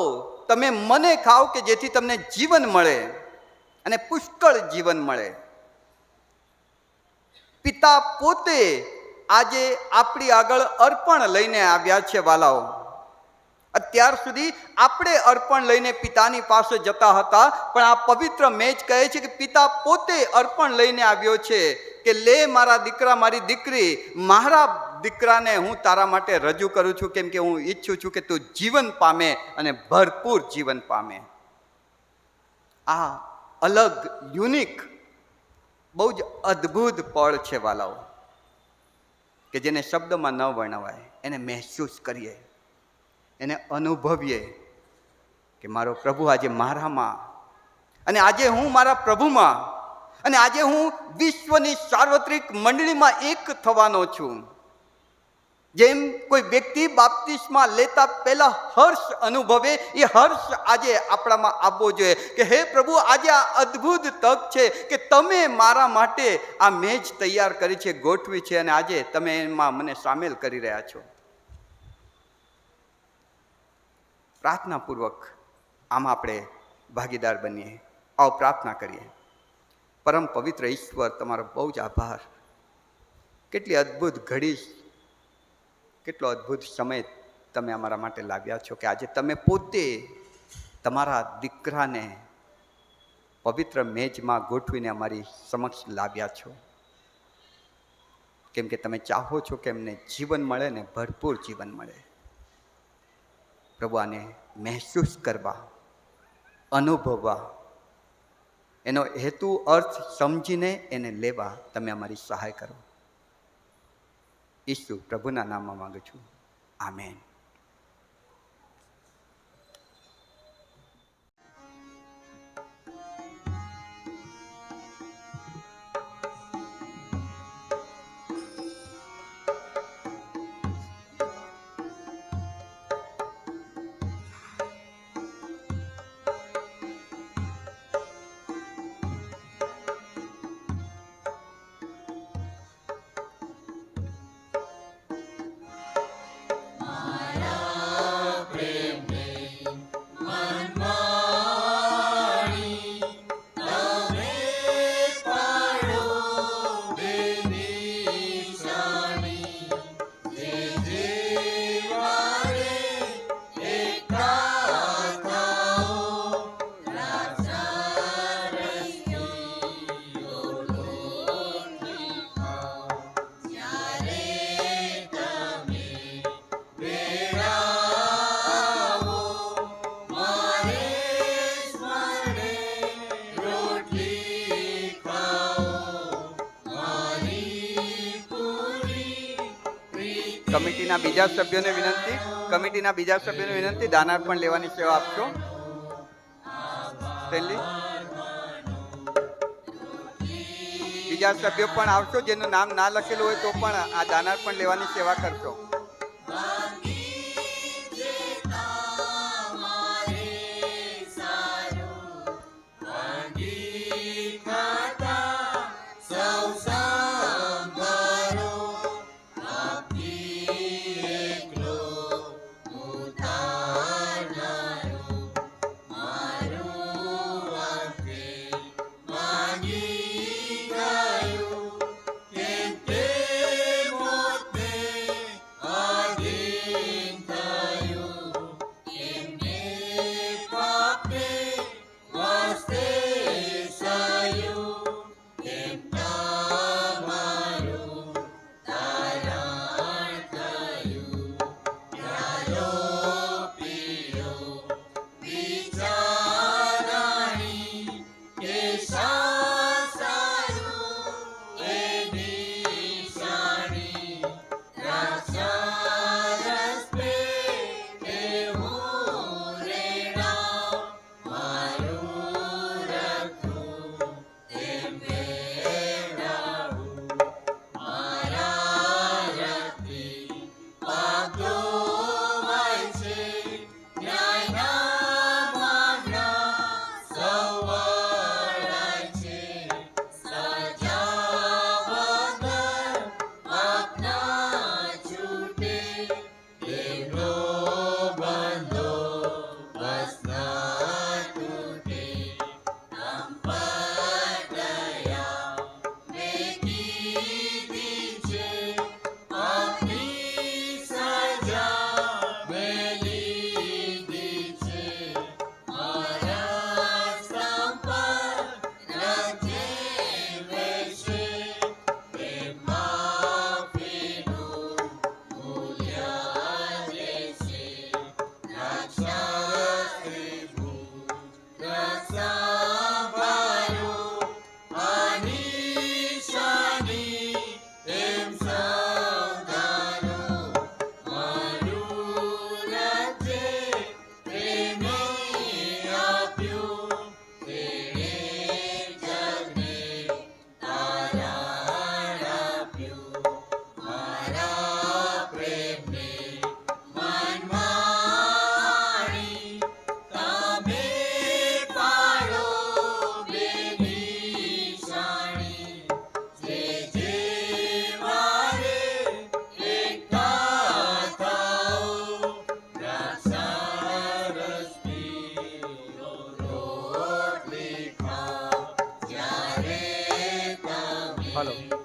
તમે મને ખાઓ કે જેથી તમને જીવન મળે અને પુષ્કળ જીવન મળે. પિતા પોતે આજે આપણી આગળ અર્પણ લઈને આવ્યા છે વાલાઓ. અત્યાર સુધી આપણે અર્પણ લઈને પિતાની પાસે જતા હતા, પણ આ પવિત્ર મેચ કહે છે કે પિતા પોતે અર્પણ લઈને આવ્યો છે કે લે મારા દીકરા, મારી દીકરી, મારા દીકરાને હું તારા માટે રજૂ કરું છું, કેમ કે હું ઈચ્છું છું કે તું જીવન પામે અને ભરપૂર જીવન પામે. આ અલગ, યુનિક, બહુ જ અદ્ભુત પળ છે વાલાઓ, કે જેને શબ્દમાં ન વર્ણવાય. એને મહેસૂસ કરીએ, એને અનુભવીએ કે મારો પ્રભુ આજે મારામાં, અને આજે હું મારા પ્રભુમાં, અને આજે હું વિશ્વની સાર્વત્રિક મંડળીમાં એક થવાનો છું. જેમ કોઈ વ્યક્તિ બાપ્તિસ્મા લેતા પહેલા હર્ષ અનુભવે, એ હર્ષ આજે આપણામાં આવવો જોઈએ કે હે પ્રભુ, આજે આ અદ્ભુત તક છે કે તમે મારા માટે આ મેજ તૈયાર કરી છે, ગોઠવી છે, અને આજે તમે એમાં મને સામેલ કરી રહ્યા છો. પ્રાર્થનાપૂર્વક આમાં આપણે ભાગીદાર બનીએ. આવો પ્રાર્થના કરીએ. પરમ પવિત્ર ઈશ્વર, તમારો બહુ જ આભાર. કેટલી અદ્ભુત ઘડી, કેટલો અદ્ભુત સમય તમે અમારા માટે લાવ્યા છો કે આજે તમે પોતે તમારા દીકરાને પવિત્ર મેજમાં ગોઠવીને અમારી સમક્ષ લાવ્યા છો. કેમ કે તમે ચાહો છો કે એમને જીવન મળે ને ભરપૂર જીવન મળે. પ્રભુ, આને મહેસૂસ કરવા, અનુભવવા, એનો હેતુ અર્થ સમજીને એને લેવા તમે અમારી સહાય કરો. ઈસુ પ્રભુના નામમાં માંગુ છું. આમેન. કમિટીના બીજા સભ્યોને વિનંતી દાનાર પણ લેવાની સેવા આપશો. સ્ટેનલી, બીજા સભ્યો પણ આવશો, જેનું નામ ના લખેલું હોય તો પણ આ દાનાર પણ લેવાની સેવા કરશો.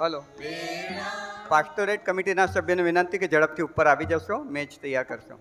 હલો, પાસ્ટોરેટ કમિટીના સભ્યોને વિનંતી કે ઝડપથી ઉપર આવી જશો, મેચ તૈયાર કરશો.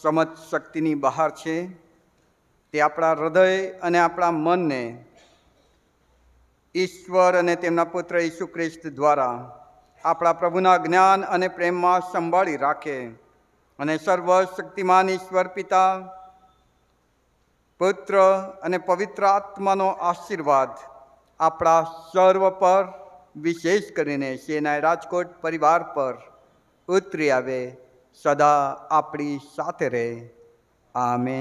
સમજ શક્તિની બહાર છે, તે આપણા હૃદય અને આપણા મનને ઈશ્વર અને તેમના પુત્ર ઈસુ ખ્રિસ્ત દ્વારા આપણા પ્રભુના જ્ઞાન અને પ્રેમમાં સંભાળી રાખે અને સર્વશક્તિમાન ઈશ્વર પિતા, પુત્ર અને પવિત્ર આત્માનો આશીર્વાદ આપણા સર્વ પર, વિશેષ કરીને શેનાય રાજકોટ પરિવાર પર ઉતરી આવે, સદા આપણી સાથે રહે. આમેન.